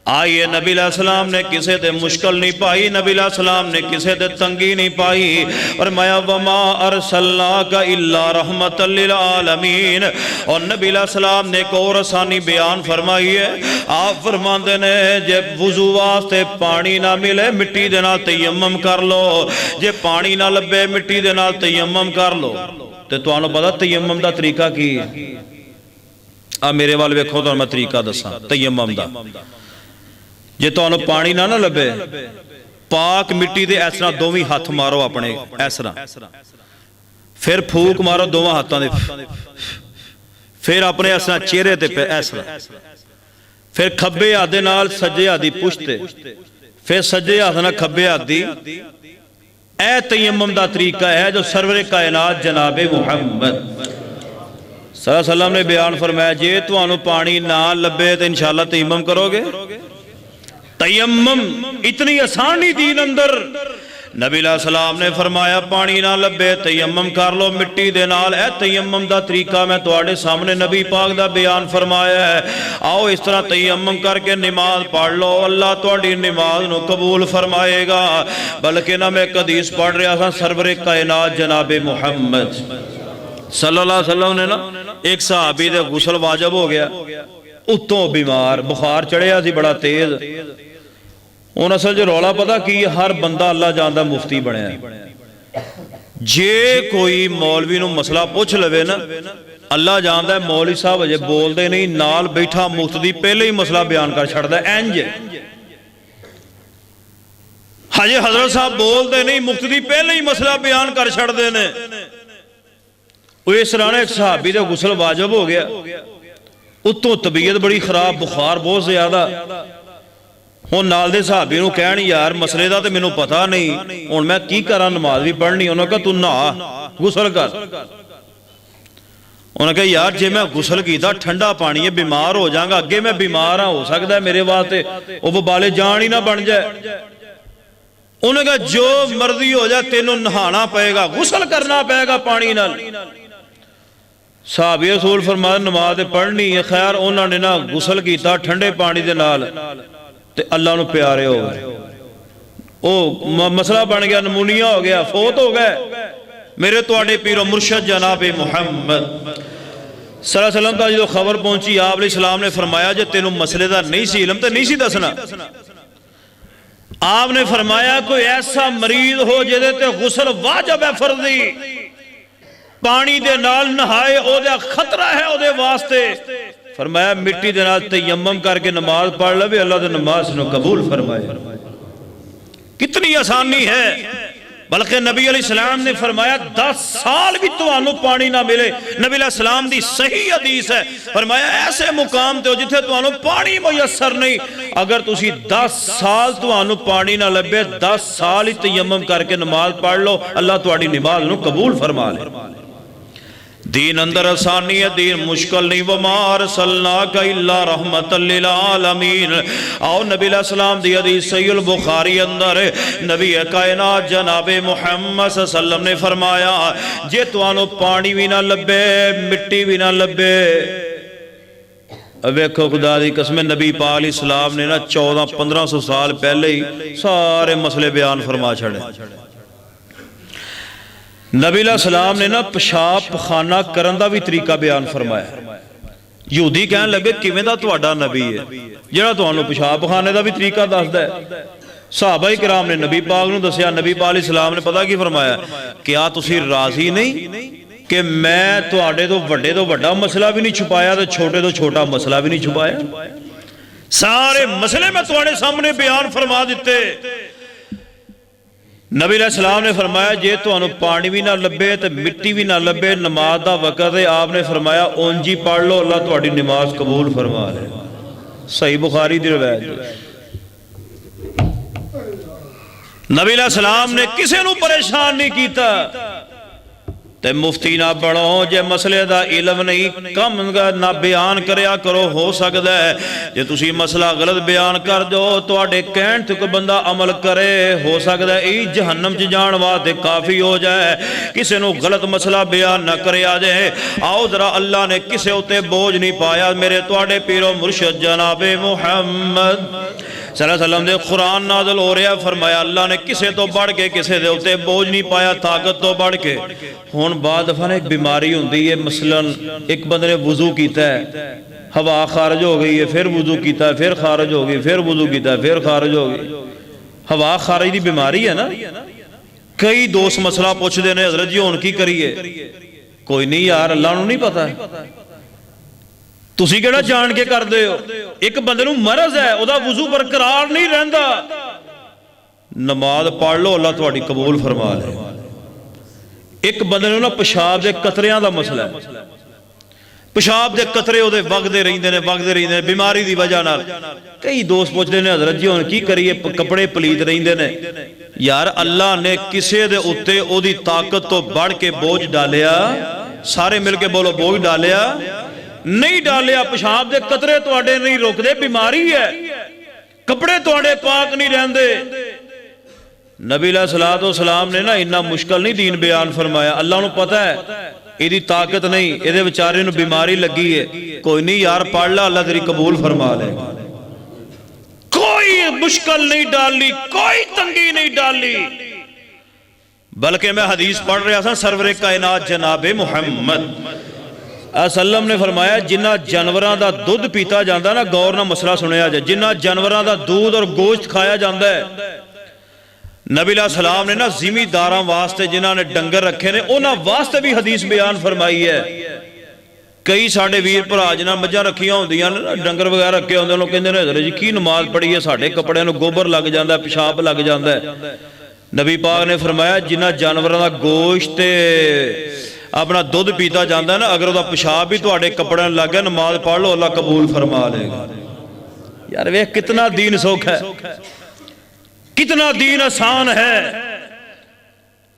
[SPEAKER 2] آئیے نبی علیہ السلام نے کسے تے مشکل نہیں پائی، نبی علیہ السلام نے کسے تے تنگی نہیں پائی. فرمایا وَمَا أَرْسَلْنَاكَ إِلَّا رَحْمَةً لِلْعَالَمِينَ. اور نبی علیہ السلام نے ایک اور آسانی بیان فرمائی ہے. آپ فرماندے نے جب وضو واسطے پانی نہ ملے مٹی دے نال تیمم کر لو، جے پانی نہ لبے مٹی دے نال تیمم کر لو. تے تانوں پتہ تیمم دا طریقہ کی ہے؟ میرے وال ویکھو تو میں طریقہ دساں تیمم دا. جے تو انہوں پانی نہ لبے پاک مٹی دے ایسنا دوویں ہاتھ مارو اپنے ایسنا، پھر پھوک مارو دوواں ہاتھاں دے، پھر اپنے ایسنا چہرے تے پہ ایسنا، پھر کھبے ہاتھ دے نال سجے ہاتھ دی پشتے، پھر سجے ہاتھ نال کھبے ہاتھ دی. اے تیمم دا طریقہ ہے جو سرور کائنات جناب محمد صلی اللہ علیہ وسلم نے بیان فرمایا. جے تو انہوں پانی نہ لبے تو انشاءاللہ تیمم کرو گے. تیمم اتنی آسانی دین اندر. نبی علیہ السلام نے فرمایا پانی نہ لبے تیمم کر لو مٹی دے نال. اے تیمم دا طریقہ میں تواڈے سامنے نبی پاک دا بیان فرمایا ہے. آؤ اس طرح تیمم کر کے نماز پڑھ لو، اللہ تواڈی نماز نو قبول فرمائے گا. بلکہ نہ میں ایک حدیث پڑھ رہا تھا سرور کائنات جناب محمد صلی اللہ علیہ وسلم نے نا ایک صحابی دے غسل واجب ہو گیا، اتوں بیمار بخار چڑھیا سی بڑا تیز. ان اصل جو رولا پتا کی ہر بندہ اللہ جاندہ مفتی بنے ہیں. جے کوئی مولوی نو مسئلہ پوچھ لوے نا اللہ جاندہ ہے مولوی صاحب اجے بول دے نہیں نال بیٹھا مفتی پہلے ہی مسئلہ بیان کر چھڑ دا ہے. اینج حجی حضرت صاحب بول دے نہیں مفتی پہلے ہی مسئلہ بیان کر چھڑ دے نے. وہ اس رانے ایک صحابی دے غسل واجب ہو گیا، اتوں طبیعت بڑی خراب بخار بہت زیادہ. ہوں نال دے صحابی نو کہن یار مسئلے دا تے مینوں پتہ نہیں ہن میں کی کراں نماز بھی پڑھنی. انہوں نے کہا تو نہا غسل کر. انہوں نے کہا یار جے میں غسل کیتا ٹھنڈا پانی ہے بیمار ہو جاؤں گا، اگے میں بیمار ہاں ہو سکتا ہے میرے واسطے وہ بالے جان ہی نہ بن جائے. انہوں نے کہا جو مرضی ہو جائے تینوں نہانا پائے گا غسل کرنا پائے گا پانی نال. صحابی رسول فرمایا نماز پڑھنی ہے. خیر انہوں نے نا غسل کیتا ٹھنڈے پانی دے نال تے اللہ نو پیارے ہو گئے. او مسئلہ بن گیا، نمونیا ہو گیا، فوت ہو گئے. میرے تواڈے پیر و مرشد جناب محمد صلی اللہ علیہ وسلم کا جو خبر پہنچی آپ علیہ السلام نے فرمایا جے تینوں مسئلے دا نہیں سی علم تے نہیں سی دسنا. آپ نے فرمایا کوئی ایسا مریض ہو جے تے غسل واجب ہے فرضی پانی دے نال نہائے او دے خطرہ ہے او دے واسطے. فرمایا مٹی دے نال تیمم کر کے نماز پڑھ لے اللہ دے نماز نو قبول فرمائے. کتنی آسانی ہے. بلکہ نبی علیہ السلام نے فرمایا 10 سال بھی تمہانوں پانی نہ ملے. نبی علیہ السلام دی صحیح حدیث ہے. فرمایا ایسے مقام تے ہو جتھے تمہانوں پانی میسر نہیں، اگر تسی 10 سال تمہانوں پانی نہ لبے 10 سال ہی تیمم کر کے نماز پڑھ لو اللہ تواڈی نماز نو قبول فرما لے. دین اندر آسانی ہے، دین مشکل نہیں. وَمَا أَرْسَلْنَاكَ إِلَّا رَحْمَةً لِلْعَالَمِينَ. آؤ نبی علیہ السلام دی حدیث صحیح البخاری اندر نبی کائنات جناب محمد صلی اللہ علیہ وسلم نے فرمایا جے توانو پانی بھی نہ لبے مٹی بھی نہ لبے. اب ایک خدا دی قسم نبی پاک علیہ السلام نے نا 1400-1500 سال پہلے ہی سارے مسئلے بیان فرما چھڑے. نبی علیہ السلام نے نا پیشاب پخانہ کرن دا بھی طریقہ بیان فرمایا. یہودی کہنے لگے کیویں دا تواڈا نبی ہے جڑا تانوں پیشاب پخانے دا بھی طریقہ دسدا ہے. صحابہ کرام نے نبی پاک نو دسیا. نبی پاک علیہ السلام نے پتہ کی فرمایا کیا تسی راضی نہیں کہ میں تواڈے تو وڈے تو وڈا مسئلہ بھی نہیں چھپایا تے چھوٹے تو چھوٹا مسئلہ بھی نہیں چھپایا. سارے مسئلے میں تواڈے سامنے بیان فرما دیتے. نبی علیہ السلام نے فرمایا جے تو انہوں پانی بھی نہ لبے تو مٹی بھی نہ لبے نماز دا وقت ہے، آپ نے فرمایا اونجی پڑھ لو اللہ تہاڈی نماز قبول فرما لے. صحیح بخاری دی روایت. نبی علیہ السلام نے کسے نو پریشان نہیں کیتا تے مفتی نہ بڑھو جے مسئلے دا علم نہیں کم نہ بیان کریا کرو. ہو سکتا ہے جے تسی مسئلہ غلط بیان کر دو تو آڈے کہن تو کوئی بندہ عمل کرے، ہو سکتا ہے ای جہنم چ جان واسطے کافی ہو جائے. کسے نو غلط مسئلہ بیان نہ کریا جائے. آؤ ذرا اللہ نے کسے ہوتے بوجھ نہیں پایا. میرے تو آڈے پیرو مرشد جناب محمد صلی اللہ علیہ وسلم دے قرآن نازل ہو رہا ہے، فرمایا اللہ نے کسے تو بڑھ کے کسے دے ہوتے بوجھ نہیں پایا طاقت تو بڑھ کے. ہون بعد دفعہ ایک بیماری ہوندی ہے، مثلا ایک بندے نے وضو کیتا ہے، ہوا خارج ہو گئی ہے، پھر وضو کیتا ہے، پھر خارج ہو گئی، پھر وضو کیتا ہے، پھر خارج ہو گئی. ہوا خارج دی بیماری ہے نا. کئی دوست مسئلہ پوچھ دینے حضرت جی ہون کی کریے. کوئی نہیں یار اللہ نو نہیں پتا ہے، تسی کیڑا جان کے کر دے ہو. ایک بندے نو مرض ہے او دا وضو برقرار نہیں رہندا، نماز پڑھ لو اللہ تہاڈی قبول فرما لے. ایک بندے نو نا پیشاب دے قطریاں دا مسئلہ ہے، پیشاب دے قطرے او دے وگدے رہندے نے بیماری دی وجہ نال. کئی دوست پوچھدے نے حضرت جی ہن کی کریے کپڑے پلیت رہندے نے. یار اللہ نے کسے دے اوتے او دی طاقت تو بڑھ کے بوجھ ڈالیا. سارے مل کے بولو بوجھ ڈالیا نہیں ڈالیا. پیشاب دے قطرے تواڈے نہیں روک دے، بیماری ہے. کپڑے تواڈے پاک نہیں رہندے. نبی علیہ السلام نے نا اتنا مشکل نہیں دین بیان فرمایا. اللہ نو پتہ ہے ایدی طاقت نہیں، ایدے بیچارے نو بیماری لگی ہے. کوئی نہیں یار پڑھ لا اللہ تیری قبول فرما لے. کوئی مشکل نہیں ڈالی، کوئی تنگی نہیں ڈالی. بلکہ میں حدیث پڑھ رہا تھا سرور کائنات جناب محمد اسلم نے فرمایا جنہ جانوراں دا دودھ پیتا جاندہ نا، غور نہ مسئلہ سنیا جائے، جنہ جانوراں دا دودھ اور گوشت کھایا جاندہ ہے، نبی علیہ السلام نے نا زمینداراں واسطے جنہاں نے ڈنگر رکھے نے انہاں واسطے بھی حدیث بیان فرمائی ہے. کئی ساڑھے ویر پر آجنا مجھا رکھیاں ہوں دیاں ڈنگر وغیرہ رکھے ہوں دے لوگ کہندے نے حضرت جی کی نماز پڑھی ہے ساڑھے کپڑے نو گوبر لگ جاندہ ہے، پیشاب لگ جاندہ ہے. نبی پاک نے فرمایا جنہ جانوراں دا گوشت اپنا دودھ پیتا جاندہ ہے نا، اگر وہ پیشاب بھی تو آڑے کپڑے لگ گیا نماز پڑھ لو اللہ قبول فرما لے گا. یار وہ کتنا دین سوکھ ہے، کتنا دین آسان ہے،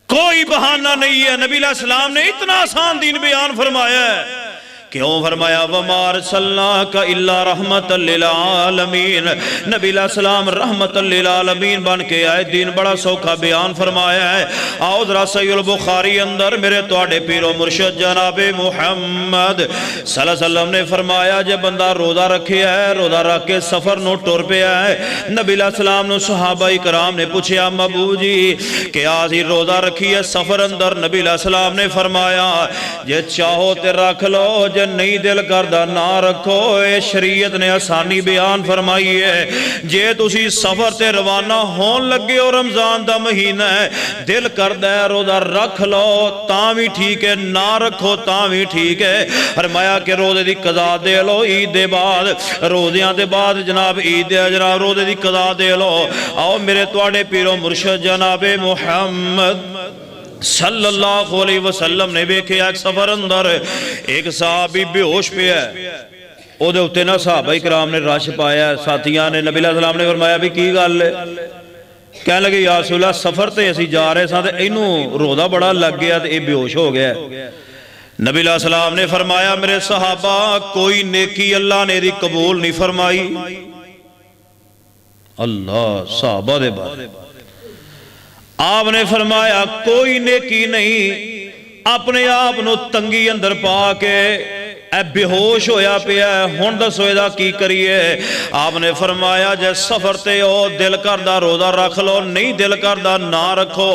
[SPEAKER 2] کوئی بہانہ نہیں ہے. نبی علیہ السلام نے اتنا آسان دین بیان فرمایا ہے. کیوں فرمایا وَمَا أَرْسَلْنَاكَ إِلَّا رَحْمَةً لِلْعَالَمِينَ. نبی علیہ السلام رحمت للعالمین بن کے آئے، دین بڑا سوکھا بیان فرمایا ہے. آؤ ذرا صحیح البخاری اندر میرے تواڈے پیر و مرشد جناب محمد صلی اللہ علیہ وسلم نے فرمایا جے بندہ روزہ رکھے ہے، روزہ رکھ کے سفر نو ٹر پہ ہے. نبی علیہ السلام نے صحابہ کرام نے پوچھیا مبو جی کہ آج روزہ رکھی ہے سفر اندر. نبی علیہ السلام نے فرمایا جے چاہو تے رکھ لو، جے نہیں دل کردہ نہ رکھو. اے شریعت نے آسانی بیان فرمائی ہے. جے تسی سفر تے روانہ ہون لگے اور رمضان دا مہینہ ہے، دل کردہ ہے روزہ رکھ لو تاں بھی ٹھیک ہے، نہ رکھو تاں بھی ٹھیک ہے. فرمایا کہ روزے دی قضا دے لو عید دے بعد، روزیاں دے بعد جناب عید دے جناب روزے دی قضا دے لو. آؤ میرے تواڈے پیرو مرشد جناب محمد صلی اللہ علیہ وسلم نے بیکھے ایک سفر اندر ایک صحابی بے ہوش پہ ہے. او دے اتے نا صحابہ کرام نے رش پایا، ساتھیاں نے. نبی علیہ السلام نے فرمایا بھی کی گل ہے؟ کہنے لگے یا رسول اللہ سفر تے اسی جا رہے ساں تے اینوں روزہ بڑا لگ گیا تے اے بے ہوش ہو گیا. نبی علیہ السلام نے فرمایا میرے صحابہ کوئی نیکی اللہ نے دی قبول نہیں فرمائی. اللہ صحابہ دے بعد آپ نے فرمایا کوئی نیکی نہیں اپنے آپ نو تنگی اندر پا کے اے بے ہوش ہویا پیا ہے، ہن دسو دا کی کریے؟ آپ نے فرمایا جے سفر تے ہو دل کردہ روزہ رکھ لو، نہیں دل کردہ نہ رکھو.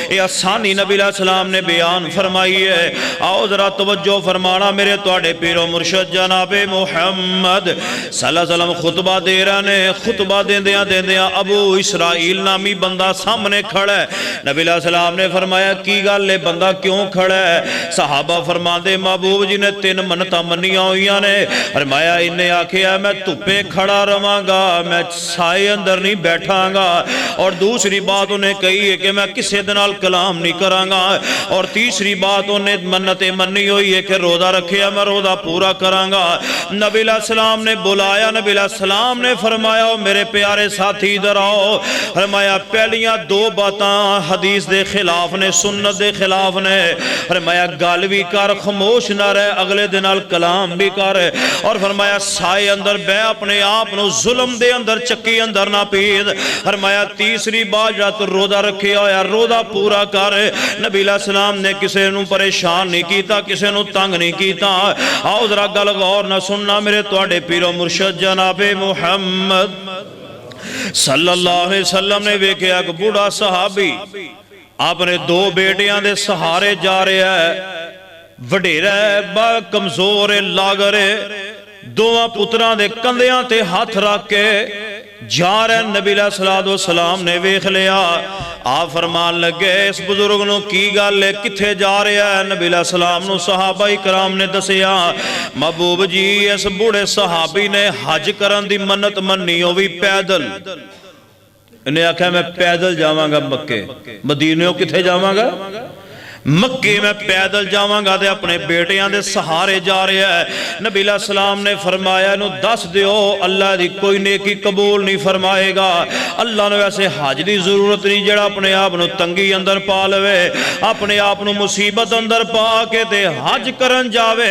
[SPEAKER 2] اے آسانی نبی علیہ السلام نے بیان فرمائی ہے. آؤ ذرا توجہ فرمانا میرے تواڈے پیر و مرشد جناب محمد صلی اللہ علیہ وسلم خطبہ دے رہے نے. خطبہ دیندیاں ابو اسرائیل نامی بندہ سامنے کھڑا ہے. نبی علیہ السلام نے فرمایا کی گل ہے بندہ کیوں کھڑا ہے؟ صحابہ فرماندے محبوب جی نے 3 منتاں منیاں ہوئیاں نے فرمایا انہیں آکھیا میں تپے کھڑا رہاں گا میں سائے اندر نہیں بیٹھاں گا اور دوسری بات انہیں کہی ہے کہ میں کسی دنال کلام نہیں کراں گا اور تیسری بات انہیں منت منی ہوئی ہے کہ روزہ رکھیا میں روزہ پورا کراں گا نبی علیہ السلام نے بلایا نبی علیہ السلام نے فرمایا میرے پیارے ساتھی ادھر آؤ فرمایا پہلیاں دو باتاں حدیث دے خلاف نے سنت دے خلاف نے فرمایا گل بھی کر خاموش نہ رہے اگلے دنال کلام بھی کر اور فرمایا سائے اندر بے اپنے آپ نو ظلم دے اندر چکی اندر نہ پید فرمایا تیسری بات جات روزہ رکھے ہویا روزہ پورا کر نبی علیہ السلام نے کسے نو پریشان نہیں کیتا کسے نو تنگ نہیں کیتا آؤ ذرا گل غور نہ سننا میرے تواڈے پیر و مرشد جناب محمد صلی اللہ علیہ وسلم نے ویکھیا ایک بوڑھا صحابی اپنے دو بیٹیاں دے سہارے جا رہا ہے وڈیرا ہے با کمزور ہے لاگر ہے دوواں پتراں دے کندیاں تے ہاتھ رکھ کے جا رہے نبی علیہ السلام نے ویکھ لیا آپ فرمان لگے اس بزرگ نو کی گل ہے کتھے جا رہا ہے نبی علیہ السلام نو صحابہ کرام نے دسیا محبوب جی اس بوڑھے صحابی نے حج کرن دی منت منی ہوئی پیدل انہیں آکھا میں پیدل جاواں گا مکے مدینیوں کتھے جاواں گا مکے میں پیدل جاواں گا دے اپنے بیٹیاں دے سہارے جا رہے ہیں نبی علیہ السلام نے فرمایا نو دس دیو اللہ دی کوئی نیکی قبول نہیں فرمائے گا اللہ نے ویسے حج دی ضرورت نہیں جڑا اپنے آپ نو تنگی اندر پا لوے اپنے آپ نو مصیبت اندر پا کے دے حج کرن جاوے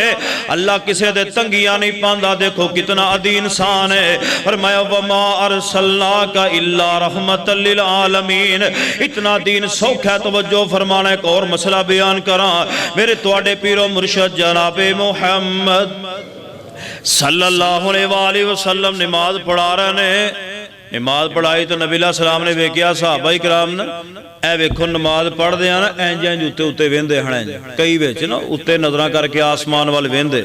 [SPEAKER 2] اللہ کسے دے تنگیاں نہیں پاندہ دیکھو کتنا عدی انسان ہے فرمایا وما ارسلناک الا رحمت للعالمین اتنا دین سوکھ ہے توجہ فرمانا ایک اور مسئلہ بیان کراں میرے تواڈے پیر و مرشد جناب محمد صلی اللہ علیہ وآلہ وسلم نماز پڑھا رہے نے نماز پڑھائی تو نبی علیہ السلام نے ویکھیا صحابہ کرام نے اے ویکھو نماز پڑھ دے نا اینج اینج اتے اتے ویندے ہن کئی وچ نا اتے نظراں کر کے آسمان وال ویندے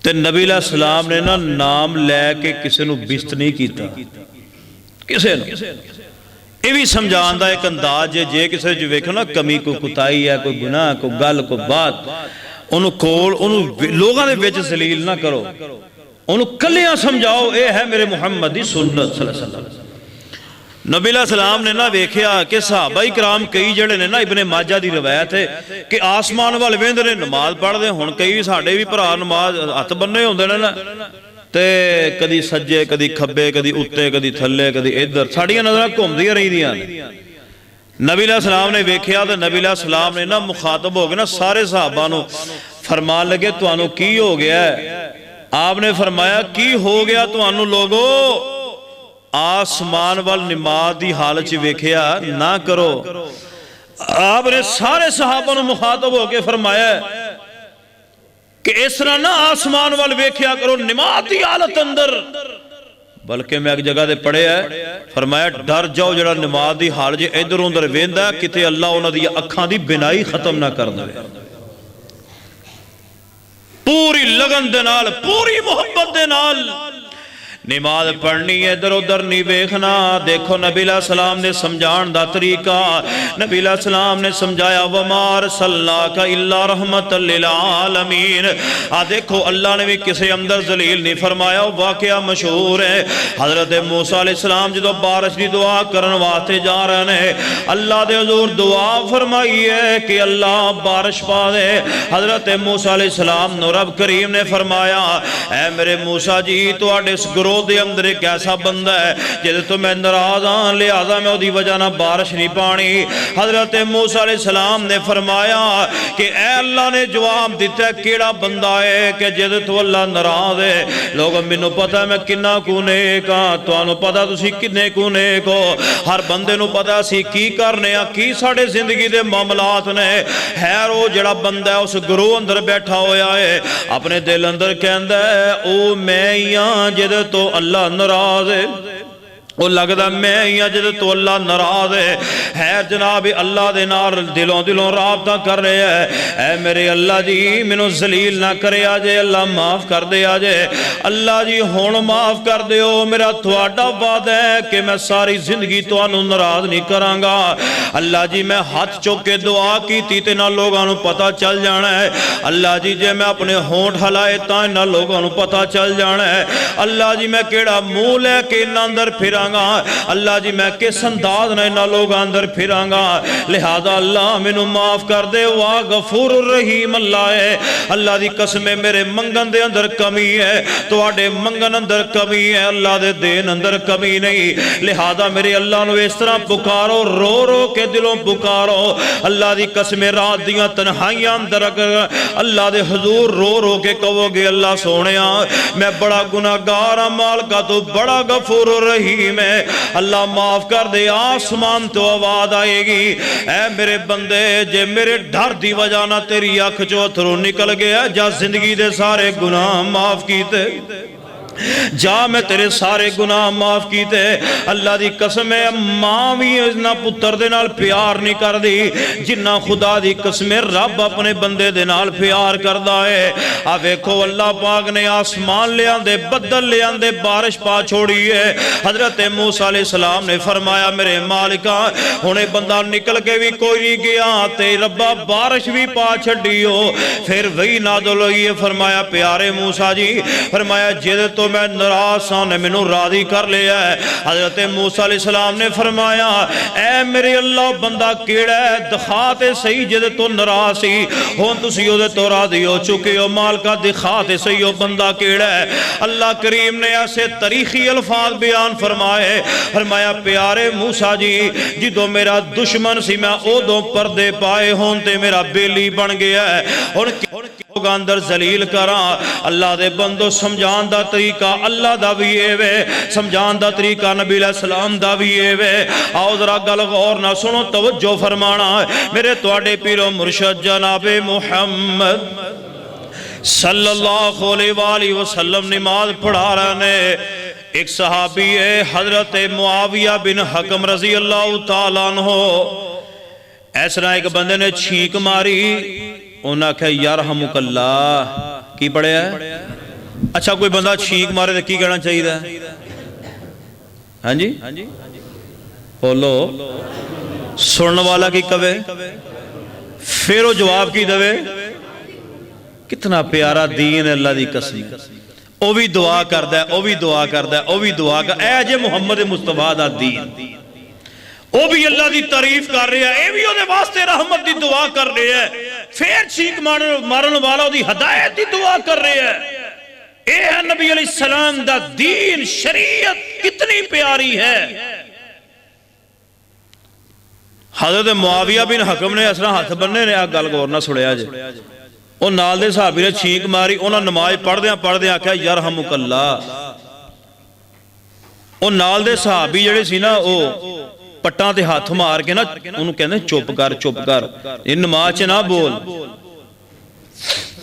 [SPEAKER 2] تے نبی علیہ السلام نے نا نام لے کے کسے نو بست نہیں کیتا کسے نو یہ بھی سمجھان دا ایک انداز جے کسے جو ویکھو نا کمی کو کتائی ہے کوئی گناہ کو گل کو بات انہوں کول انہوں لوگاں دے وچ ذلیل نہ کرو انہوں کلیاں سمجھاؤ اے ہے میرے محمدی سنت صلی اللہ علیہ وسلم نبی علیہ السلام نے نا ویکھیا کہ صحابہ کرام کئی جڑے نے نا ابن ماجہ دی روایت ہے کہ آسمان والے ویندے نے نماز پڑھ دے ہن کئی ساڈے بھی بھرا نماز ہتھ بننے ہوندے نے نا تے کدی سجے کدی کھبے کدی اتے کدی تھلے کدی ادھر ساڑیاں نظرہ گھومدیاں رہی دیاں نبی علیہ السلام نے ویکھیا تے نبی علیہ السلام نے نا مخاطب ہو گئے نا سارے صحابہ نو فرمان لگے توانو کی ہو گیا ہے آپ نے فرمایا کی ہو گیا توانو لوگو آسمان وال نماز دی حالت چ ویکھیا نہ کرو آپ نے سارے صحابہ نو مخاطب ہو کے فرمایا کہ اس طرح نہ آسمان وال ویکھیا کرو نماز دی حالت اندر بلکہ میں ایک جگہ دے پڑھے ہے فرمایا ڈر جاؤ جڑا نماز دی حالت جے ادھر اندر ویندا کتے اللہ انہاں دی اکھاں دی بینائی ختم نہ کر دے پوری لگن دے نال پوری محبت دے نال نماز پڑھنی ہے ادھر ادھر نہیں ویکھنا دیکھو نبی علیہ السلام نے سمجھان دا طریقہ نبی علیہ السلام نے سمجھایا وما ارسلناک الا رحمت للعالمین دیکھو اللہ نے بھی کسی اندر ذلیل نہیں فرمایا واقعہ مشہور ہے حضرت موسیٰ علیہ السلام جدو بارش دی دعا کرن واسطے جا رہے ہیں اللہ دے حضور دعا فرمائی ہے کہ اللہ بارش پا دے حضرت موسیٰ علیہ السلام نو رب کریم نے فرمایا اے میرے موسیٰ جی تو آڈے اس گروہ دے اندر ایک ایسا بندہ ہے جیسے تو میں ناراض ہاں لہذا میں دی وجہ نہ بارش نہیں پانی حضرت موسیٰ علیہ السلام نے فرمایا کہ اے اللہ نے جواب دیتا ہے کیڑا بندہ ہے کہ جیسے تو اللہ ناراض ہے لوگوں منو پتہ ہے میں کنہ کو نیک ہاں تو انہوں پتہ تسی کنے کو نیک ہو ہر بندے نو پتہ سی کی کرنے ہاں کی ساڑے زندگی دے معاملات نے خیر وہ جڑا بندہ ہے اس گروہ اندر بیٹھا ہویا ہے اپنے دل اندر کہندہ ہے او میں یہاں جیسے تو اللہ ناراض ہے وہ لگدا میں ہی جد تو اللہ ناراض ہے جناب اللہ دے نال دلوں رابطہ کر رہے ہیں. اے میرے اللہ جی مینوں ذلیل نہ کرے آجے, اللہ معاف کر دے آجے, اللہ جی ہون معاف کر دیو, میرا تھوڑا وعدہ ہے کہ میں ساری زندگی تانوں ناراض نہیں کراں گا. اللہ جی میں ہاتھ چوک کے دعا کیتی تے نہ لوگاں نوں پتہ چل جانا ہے. اللہ جی جے میں اپنے ہونٹ ہلائے تاں نہ لوگاں نوں پتہ چل جانا ہے. اللہ جی میں کیڑا منہ لے کے انہاں اندر پھراں گا, اللہ جی میں کس انداز نہ انہاں لوگاں اندر پھراں گا. لہذا اللہ مینوں معاف کر دے, وا غفور الرحیم اللہ ہے. اللہ دی قسم میرے منگن دے اندر کمی ہے, تواڈے منگن اندر کمی ہے, اللہ دے دین اندر کمی نہیں. لہذا میرے اللہ نو اس طرح پکارو, رو رو کے دلوں پکارو. اللہ دی قسم رات دیاں تنہائیاں اندر اگر اللہ دے حضور رو رو کے کہو گے اللہ سونیا میں بڑا گناہگار ہاں, مالکا تو بڑا غفور الرحیم ہے, اللہ معاف کر دے. آسمان تو آواز آئے گی, اے میرے بندے جے میرے ڈر دی وجہ نہ تیری آنکھ چو اتھرو نکل گیا, جا زندگی دے سارے گناہ معاف کیتے, جا میں تیرے سارے گناہ معاف کیتے. اللہ دی قسم ہے ماں بھی اتنا پتر دے نال پیار نہیں کر دی جنہ خدا دی قسم رب اپنے بندے دے نال پیار کردا ہے. آ ویکھو اللہ پاک نے آسمان لے آندے, بدل لے آندے, بارش پا چھوڑی ہے. حضرت موسیٰ علیہ السلام نے فرمایا میرے مالکا ہونے بندہ نکل کے بھی کوئی نہیں گیا تے ربا بارش بھی پا چھڑی ہو. پھر وہی نازل ہوئی ہے, فرمایا پیارے موسیٰ جی, فرمایا جدے تو میں ناراض ہاں نے مینوں راضی کر لیا ہے. حضرت موسیٰ علیہ السلام نے فرمایا اے میرے اللہ بندہ کیڑا ہے دکھاتے صحیح جدے تو ناراض سی, ہون تسی او دے تو راضی ہو چکے ہو, مالکا دکھاتے صحیح ہو بندہ کیڑا ہے. اللہ کریم نے ایسے تاریخی الفاظ بیان فرمائے, فرمایا پیارے موسیٰ جی جدو میرا دشمن سی میں او دو پردے پائے ہون تے میرا بیلی بن گیا ہے. لوگ اندر ذلیل کراں. اللہ دے بندو سمجھان دا طریقہ اللہ دا بھی اے وے, سمجھان دا طریقہ نبی علیہ السلام دا بھی اے وے. آؤ ذرا گل غور نہ سنو, توجہ فرمانا میرے تواڈے پیرو مرشد جناب محمد صلی اللہ علیہ وآلہ وسلم نماز پڑھا رہے نے. ایک صحابی ہے حضرت معاویہ بن حکم رضی اللہ تعالیٰ عنہ, ایس طرح ایک بندے نے چھینک ماری, انہاں کہا یرحمک اللہ, کی پڑھے ہے؟ اچھا کوئی بندہ چھینک مارے تو کی کہنا چاہیے ہے؟ ہاں جی بولو, سننے والا کی کہے پھر وہ جواب کی دوے. کتنا پیارا دین ہے اللہ دی قسم, او بھی دعا کردا ہے, او بھی دعا کردا ہے, او بھی دعا کردا ہے. اے جے محمد مصطفیٰ دا دین, او بھی اللہ دی تعریف کر رہے ہیں, اے بھی او دے واسطے رحمت دی دعا کر رہے ہیں, پھر چھینک مارن والا دی ہدایت دی دعا کر رہے ہیں. اے ہے نبی علیہ السلام دا دین, شریعت کتنی پیاری ہے. حضرت معاویہ بن حکم نے اس طرح ہاتھ بننے نے گل غور نہ سنیا جے, وہ نال دے صحابی نے چھینک ماری, انہاں نماز پڑھ دیاں کہا یرحمک اللہ. وہ نال دے صحابی جڑے سی نا او پٹاں تے ہاتھ مار کے نا انہوں کہنے چپ کر, یہ نماز نہ بول,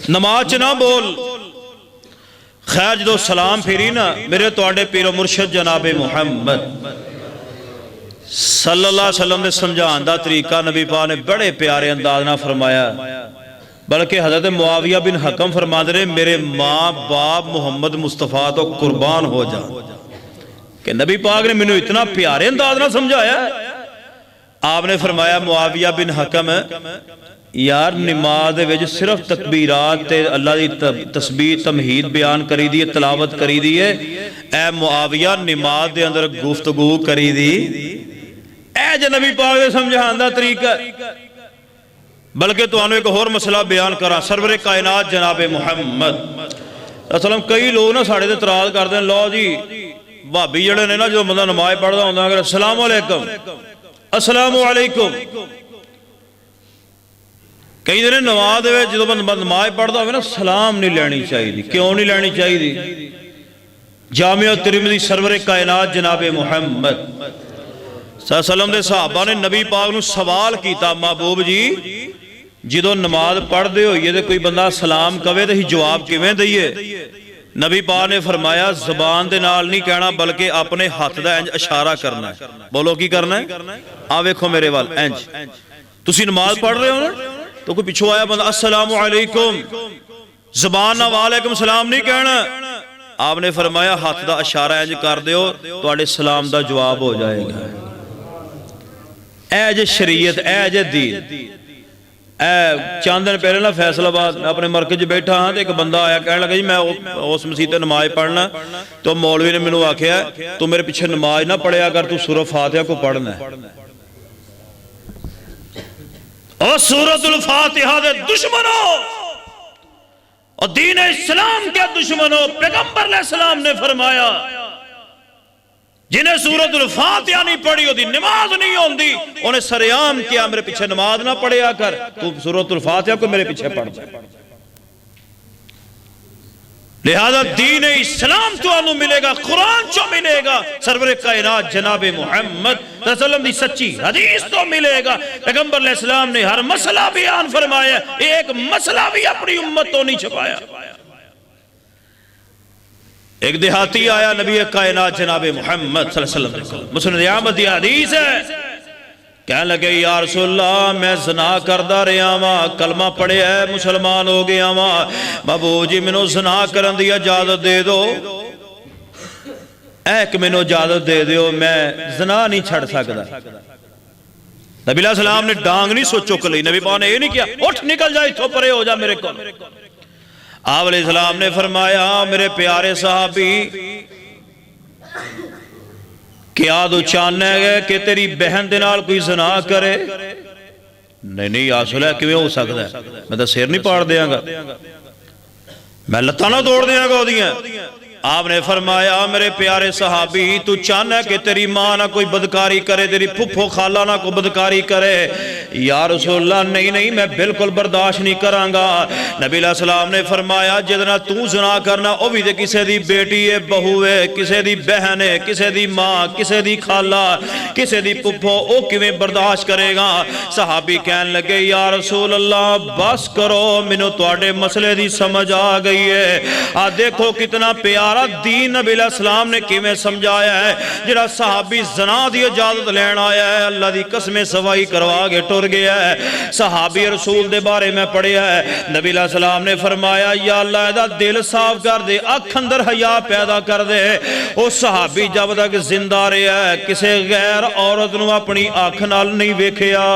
[SPEAKER 2] نماز نہ بول. خیر جدو سلام پھیری نا میرے تواڈے پیرو مرشد جناب محمد صلی اللہ علیہ وسلم نے سمجھان دا طریقہ نبی پاک نے بڑے پیارے انداز نہ فرمایا, بلکہ حضرت معاویہ بن حکم فرما دے میرے ماں باپ محمد مصطفیٰ تو قربان ہو جا, کہ نبی پاک نے منو اتنا پیارے انداز نہ سمجھایا ہے. آپ نے فرمایا معاویہ بن حکم یار نماز دے وچ صرف تکبیرات تے اللہ دی تسبیح تمہید بیان کری دی, تلاوت کری دی ہے. اے معاویہ نماز دے اندر گفتگو کری دی, اے جو نبی پاک نے سمجھان دا طریقہ. بلکہ تو انہوں ایک اور مسئلہ بیان کرا, سرور کائنات جناب محمد اسلام کئی لوگ نا ساڑھے دے تراز کر دیں, لو جی بھابی جڑے نے نا جو بندہ نماز پڑھدا ہوندا ہے السلام علیکم السلام علیکم. کئی دن نماز دے جدو بندہ نماز پڑھدا ہوئے نا سلام نہیں لینی چاہیے. کیوں نہیں لینی چاہیے؟ جامع ترمذی سرور کائنات جناب محمد صلی اللہ علیہ وسلم دے صحابہ نے نبی پاک نو سوال کیتا, محبوب جی جدو نماز پڑھ دے ہوئیے دے کوئی بندہ سلام کہے تو ہی جواب کیویں دئیے؟ نبی پاک نے فرمایا زبان دے نال نہیں کہنا بلکہ اپنے ہاتھ دا انج اشارہ کرنا ہے. بولو کی کرنا ہے؟ آ ویکھو میرے وال انج. تسی نماز پڑھ رہے ہو نا تو کوئی پچھو آیا بندہ السلام علیکم، زبان نہ وعلیکم السلام نہیں کہنا. آپ نے فرمایا ہاتھ دا اشارہ انج کر دیو تواڈے سلام دا جواب ہو جائے گا. اے جے شریعت، اے جے دین. چند دن پہلے نا فیصل آباد میں اپنے مرکز بیٹھا ہاں تو ایک بندہ آیا کہنے لگا جی میں اس مسجد نماز پڑھنا، تو مولوی نے مینوں آکھیا تو میرے پیچھے نماز نہ پڑھیا کر، تو سورہ فاتحہ کو پڑھنا ہے. اور سورۃ الفاتحہ دے دشمنوں اور دین اسلام کے دشمنوں، پیغمبر علیہ السلام نے فرمایا جنہیں سورۃ الفاتحہ نہیں پڑھی ہوتی نماز نہیں ہوندی، انہیں سریعام کیا میرے پیچھے نماز نہ پڑھیا کر، تو سورۃ الفاتحہ کو میرے پیچھے پڑھ دے. لہذا دین اسلام تو آنو ملے گا، قرآن جو ملے گا، سرور کائنات جناب محمد صلی اللہ علیہ وسلم دی سچی حدیث تو ملے گا. پیغمبر علیہ السلام نے ہر مسئلہ بیان فرمایا، ایک مسئلہ بھی اپنی امت تو نہیں چھپایا. ایک دیہاتی آیا نبی کائنات جناب محمد صلی اللہ علیہ وسلم، مسلم احمد دی حدیث ہے، کہنے لگے یا رسول اللہ میں زنا کردہ رہا ہاں، کلمہ پڑھے ہے مسلمان ہو گیا ہاں، بابو جی مینوں زنا کرن دی اجازت دے دو، ایک مینوں اجازت دے دیو، میں زنا نہیں چھڑ سکتا. نبی علیہ السلام نے ڈانگ نہیں سوچو کلی، نبی پاک نے یہ نہیں کیا اٹھ نکل جائے تو پرے ہو جا میرے کو. آپ علیہ السلام نے فرمایا میرے پیارے صحابی کیا تو چاہنا ہے کہ تیری بہن دے نال کوئی زنا کرے؟ نہیں یا رسول اللہ کیوں ہو سکتا ہے، میں تو سیر نہیں پاڑ دیاں گا، میں لتاں نہ توڑ دیاں گا دیاں. آپ نے فرمایا میرے پیارے صحابی تو چاہنا ہے کہ تیری ماں نہ کوئی بدکاری کرے، تیری پھپھو خالہ نہ کوئی بدکاری کرے؟ یا رسول اللہ نہیں میں بالکل برداشت نہیں کروں گا. نبی علیہ السلام نے فرمایا جدنا تو زنا کرنا او بھی دے کسے دی بیٹی ہے، بہو ہے، کسے دی بہن ہے، کسے دی ماں، کسے دی خالہ، کسے دی پھپھو، او کیویں برداشت کرے گا؟ صحابی کہنے لگے یا رسول اللہ بس کرو مینوں تواڈے مسئلے دی سمجھ آ گئی ہے. دیکھو کتنا پیار دین نبی علیہ السلام نے کیویں سمجھایا ہے. جڑا صحابی زنا دی اجازت لین آیا ہے اللہ دی قسمیں صفائی کروا کے ٹر گیا ہے. صحابی رسول دے بارے میں پڑھیا ہے، نبی علیہ السلام نے فرمایا یا اللہ دا دل صاف کر دے، اکھ اندر حیا پیدا کر دے. او صحابی جب تک زندہ رہیا ہے کسے غیر عورت نو اپنی اکھ نال نہیں ویکھیا.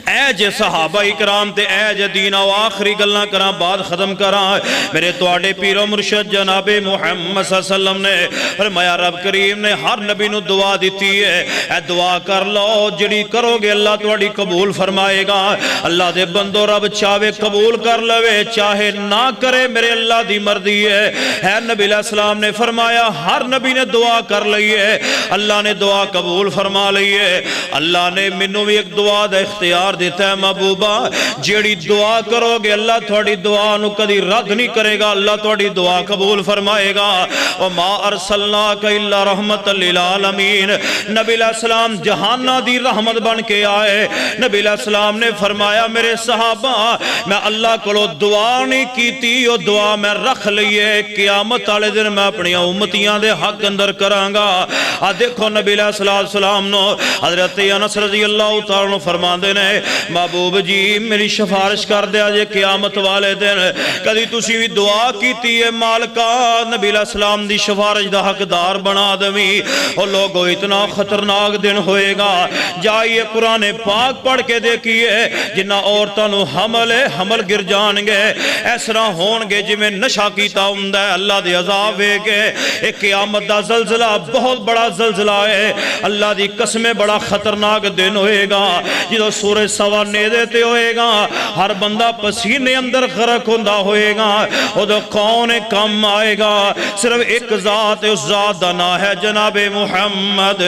[SPEAKER 2] اے جے صحابہ اکرام تے اے جے دین و آخری گلنا کران بعد ختم کران. میرے تواڈے پیر و مرشد جناب محمد صلی اللہ علیہ وسلم نے فرمایا رب کریم نے ہر نبی نو دعا دیتی ہے، اے دعا کر لو جڑی کرو گے اللہ تواڈی قبول فرمائے گا. اللہ دے بندو رب چاہے قبول کر لوے چاہے نہ کرے میرے اللہ دی مرضی ہے. اے نبی علیہ السلام نے فرمایا ہر نبی نے دعا کر لی ہے، اللہ نے دعا قبول فرما لی ہے. اللہ نے منوں بھی ایک دعا دا اختیار دیتا ہے محبوبہ، جیڑی دعا کرو گے اللہ تھوڑی دعا نو کدی رد نہیں کرے گا، اللہ تھوڑی دعا قبول فرمائے گا. وما ارسلناک الا رحمت للعالمین. نبی علیہ السلام جہانہ دی رحمت بن کے آئے. نبی علیہ السلام نے فرمایا میرے صحابہ میں اللہ کو دعا نہیں کیتی، وہ دعا میں رکھ لئیے قیامت والے دن میں اپنی امتیاں دے حق اندر کراں گا. دیکھو نبی علیہ السلام نو حضرت انس رضی اللہ تعالیٰ فرماندے نے محبوب جی میری سفارش کر دیا جے قیامت والے دن کدی تسی بھی دعا کیتی ہے مالکا نبی علیہ السلام دی سفارش دا حقدار بنا دویں. اور لوگو اتنا خطرناک دن ہوئے گا، جائیے قرآن پاک پڑھ کے دیکھیے جنہ عورتوں نو حمل گر جان گے اس طرح ہون گے جی میں نشہ کیتا ہوندا ہے. اللہ دے عذاب ہے کہ ایک قیامت دا زلزلہ بہت بڑا زلزلہ ہے. اللہ دی قسمیں بڑا خطرناک دن ہوئے گا جدو سورج سوا نیدے تے ہوئے گا، ہر بندہ پسینے اندر غرق ہوندہ ہوئے گا. وہ دو کون کم آئے گا؟ صرف ایک ذات، اس ذات دا نام ہے جناب محمد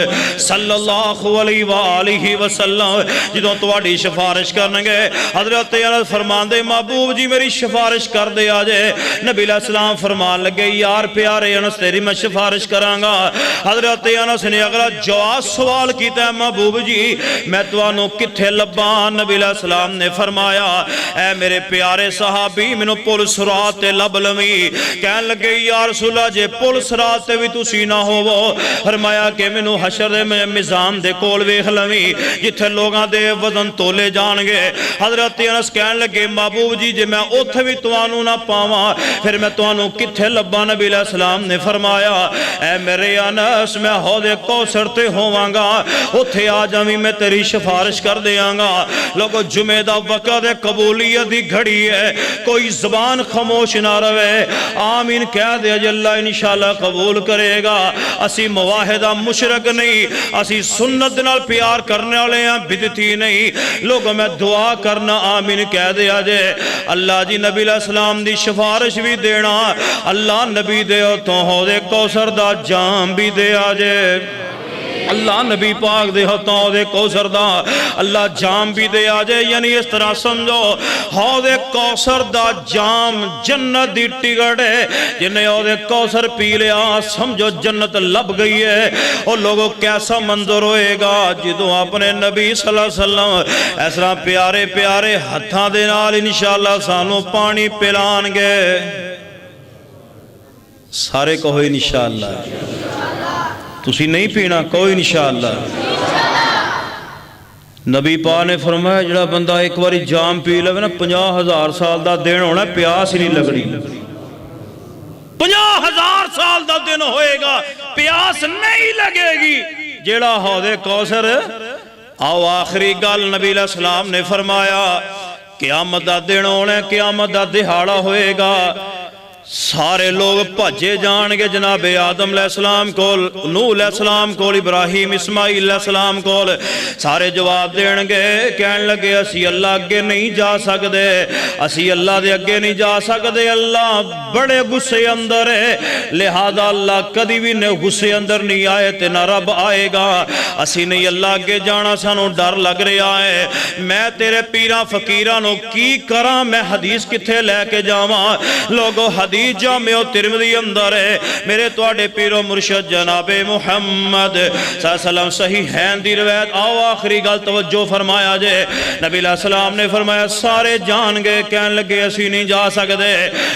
[SPEAKER 2] صلی اللہ علیہ وآلہ وسلم. جدو تواڈی سفارش کرنگے حضرت انس فرمان دے محبوب جی میری سفارش کر دے آجے. نبی علیہ السلام فرمان لگے یار پیارے انس تیری میں سفارش کرانگا. حضرت انس نے اگلا جواب سوال کیتا ہے محبوب جی میں توانو کتھے لباں؟ پان نبی علیہ السلام نے فرمایا اے میرے پیارے صحابی مینوں پل صراط تے لب لویں کہن لگے یا رسول اللہ جے پل صراط تے بھی تسی نہ ہوو فرمایا کہ مینوں حشر دے میزان دے کول ویکھ لویں جتھے لوگاں دے وزن تولے جان گے حضرت انس کہن لگے محبوب جی جے میں اوتھے بھی تانوں نہ پاواں پھر میں تانوں کتھے لباں نبی علیہ السلام نے فرمایا اے میرے انس میں حوض کوثر تے ہوواں گا اوتھے آ جاویں میں تیری سفارش کر دیاں گا لوگو جمعہ دا وقت قبولیت دی گھڑی ہے کوئی زبان خاموش نہ رہے آمین کہہ دے جی اللہ انشاءاللہ قبول کرے گا اسی مواحدہ مشرک نہیں اسی سنت نال پیار کرنے والے ہیں بدتی نہیں لوگوں میں دعا کرنا آمین کہہ دیا جے اللہ جی نبی علیہ السلام دی سفارش بھی دینا اللہ نبی دے تو حوض کوثر دا جام بھی دے آجے اللہ نبی پاک دے ہتھوں دے کوثر دا اللہ جام بھی دے آجے یعنی اس طرح سمجھو حوض کوثر دا جام جنت دی ٹکٹ ہے جنہیں حوض کوثر پی لیا سمجھو جنت لب گئی ہے اور لوگوں کیسا منظر ہوئے گا جدوں اپنے نبی صلی اللہ علیہ وسلم اس طرح پیارے پیارے ہتھاں دے نال انشاءاللہ سانوں پانی پلان گے سارے کہو انشاءاللہ تسی نہیں پینا کوئی انشاءاللہ نبی پاک نے فرمایا جڑا بندہ ایک باری جام پی لے نا 50,000 سال دا دن ہونا پیاس ہی نہیں لگنی 50,000 سال دا دن ہوئے گا پیاس نہیں لگے گی جڑا حوض کوثر آؤ آخری گل نبی علیہ السلام نے فرمایا قیامت دا دن ہونا قیامت دا دہاڑا ہوئے گا سارے لوگ بھجے جان گے جناب آدم علیہ السلام کول نوح علیہ السلام کول ابراہیم اسماعیل علیہ السلام کول سارے جواب دین گے کہن لگے اسی اللہ اگے نہیں جا سکدے اسی اللہ دے اگے نہیں جا سکدے اللہ بڑے غصے اندر ہے لہذا اللہ کدی بھی غصے اندر نہیں آئے تے نہ رب آئے گا اسی نہیں اللہ اگے جانا سانو ڈر لگ رہا ہے میں تیرے پیراں فقیراں نو کی کراں میں حدیث کتھے لے کے جاواں لوگو حدیث جامع و ترمذی اندر ہے میرے توڑے پیر و مرشد جناب محمد صلی اللہ علیہ وسلم صحیح ہیں دی روایت آؤ آخری گل توجہ فرمایا جے نبی علیہ السلام نے فرمایا سارے جان گے کہن لگے اسی نہیں جا سکتے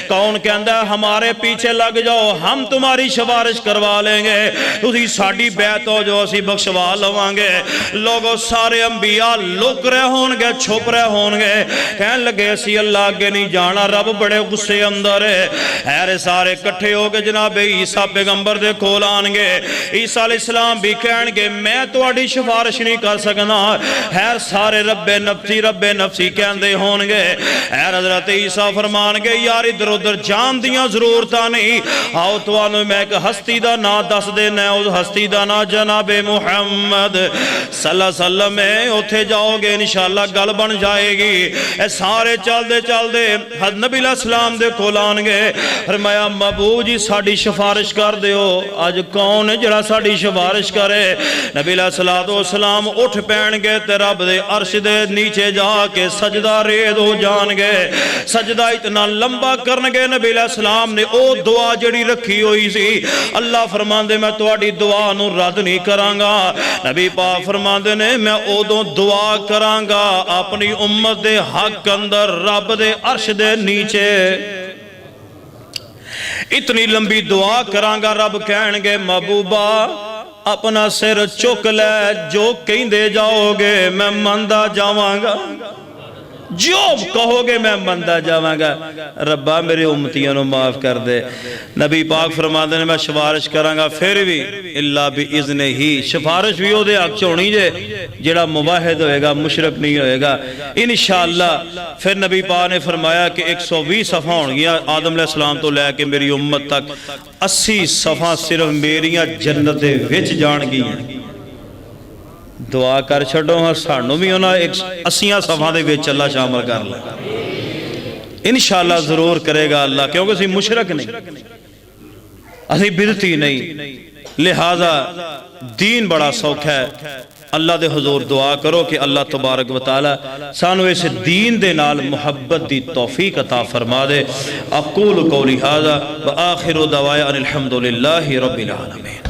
[SPEAKER 2] کون کہندہ ہے ہمارے پیچھے لگ جاؤ ہم تمہاری سفارش کروا لیں گے تسی ساڑی بیعت ہو جو اسی بخشوا لوان گے لوگوں سارے انبیاء لک رہے ہون گے چھپ رہے ہون گے کہن لگے اسی اللہ آگے نہیں جانا رب بڑے غصے اندر ہے ایرے سارے کٹھے ہو گے جناب عیسیٰ پیغمبر دے کھول آنگے عیسیٰ علیہ السلام بھی کہن گے میں تو اڈی شفارش نہیں کر سکنا ہیر سارے رب نفسی کہندے ہونگے ایر حضرت عیسیٰ فرمان گے یار ادھر ادھر جان دیاں ضرورتا نہیں آؤ تو آنو میں ایک ہستی دا نا دس دے نئے اس ہستی دا نا جناب محمد صلی اللہ علیہ وسلم میں اتھے جاؤ گے انشاءاللہ گل بن جائے گی اے سارے چل دے نبی علیہ السلام دے کھول آنگے فرمایا محبوب جی ساڑی شفارش کر دیو آج کون ہے جڑا ساڑی شفارش کرے نبی علیہ السلام اٹھ پین گے تے رب دے عرش دے نیچے جا کے سجدہ رید ہو جان گے سجدہ اتنا لمبا کرنگے نبی علیہ السلام نے او دعا جڑی رکھی ہوئی سی اللہ فرمان دے میں توڑی دعا نو رد نہیں کرانگا نبی پاک فرمان دے نے میں او دو دعا کرانگا اپنی امت دے حق اندر رب دے عرش دے نیچے اتنی لمبی دعا کرانگا رب کہنگے محبوبہ اپنا سر چک لے جو کہیں دے جاؤ گے میں مندہ جاوانگا جو کہو گے میں مندہ جاوانگا ربا میرے امتیاں نو معاف کر دے نبی پاک فرما دے میں شفارش کرانگا پھر بھی اللہ بھی اذن ہی شفارش بھی ہو دے آگ چونی جے جڑا مواحد ہوئے گا مشرک نہیں ہوئے گا انشاءاللہ پھر نبی پاک نے فرمایا کہ 120 صفحہ ہون گیا آدم علیہ السلام تو لے کے میری امت تک 80 صفحہ صرف میریاں جنت وچ جان گئی ہیں دعا کر چھڑو ہاں سانو بھی ہونا 80 صفحہ دے وچ اللہ شامل کر لے انشاءاللہ ضرور کرے گا اللہ کیونکہ اسی مشرک نہیں اسی بدتی نہیں لہذا دین بڑا سوکھ ہے اللہ دے حضور دعا کرو کہ اللہ تبارک و تعالی سانو اس دین دے نال محبت دی توفیق عطا فرما دے اقول قولی ھذا وآخر دعوایا ان الحمدللہ رب العالمین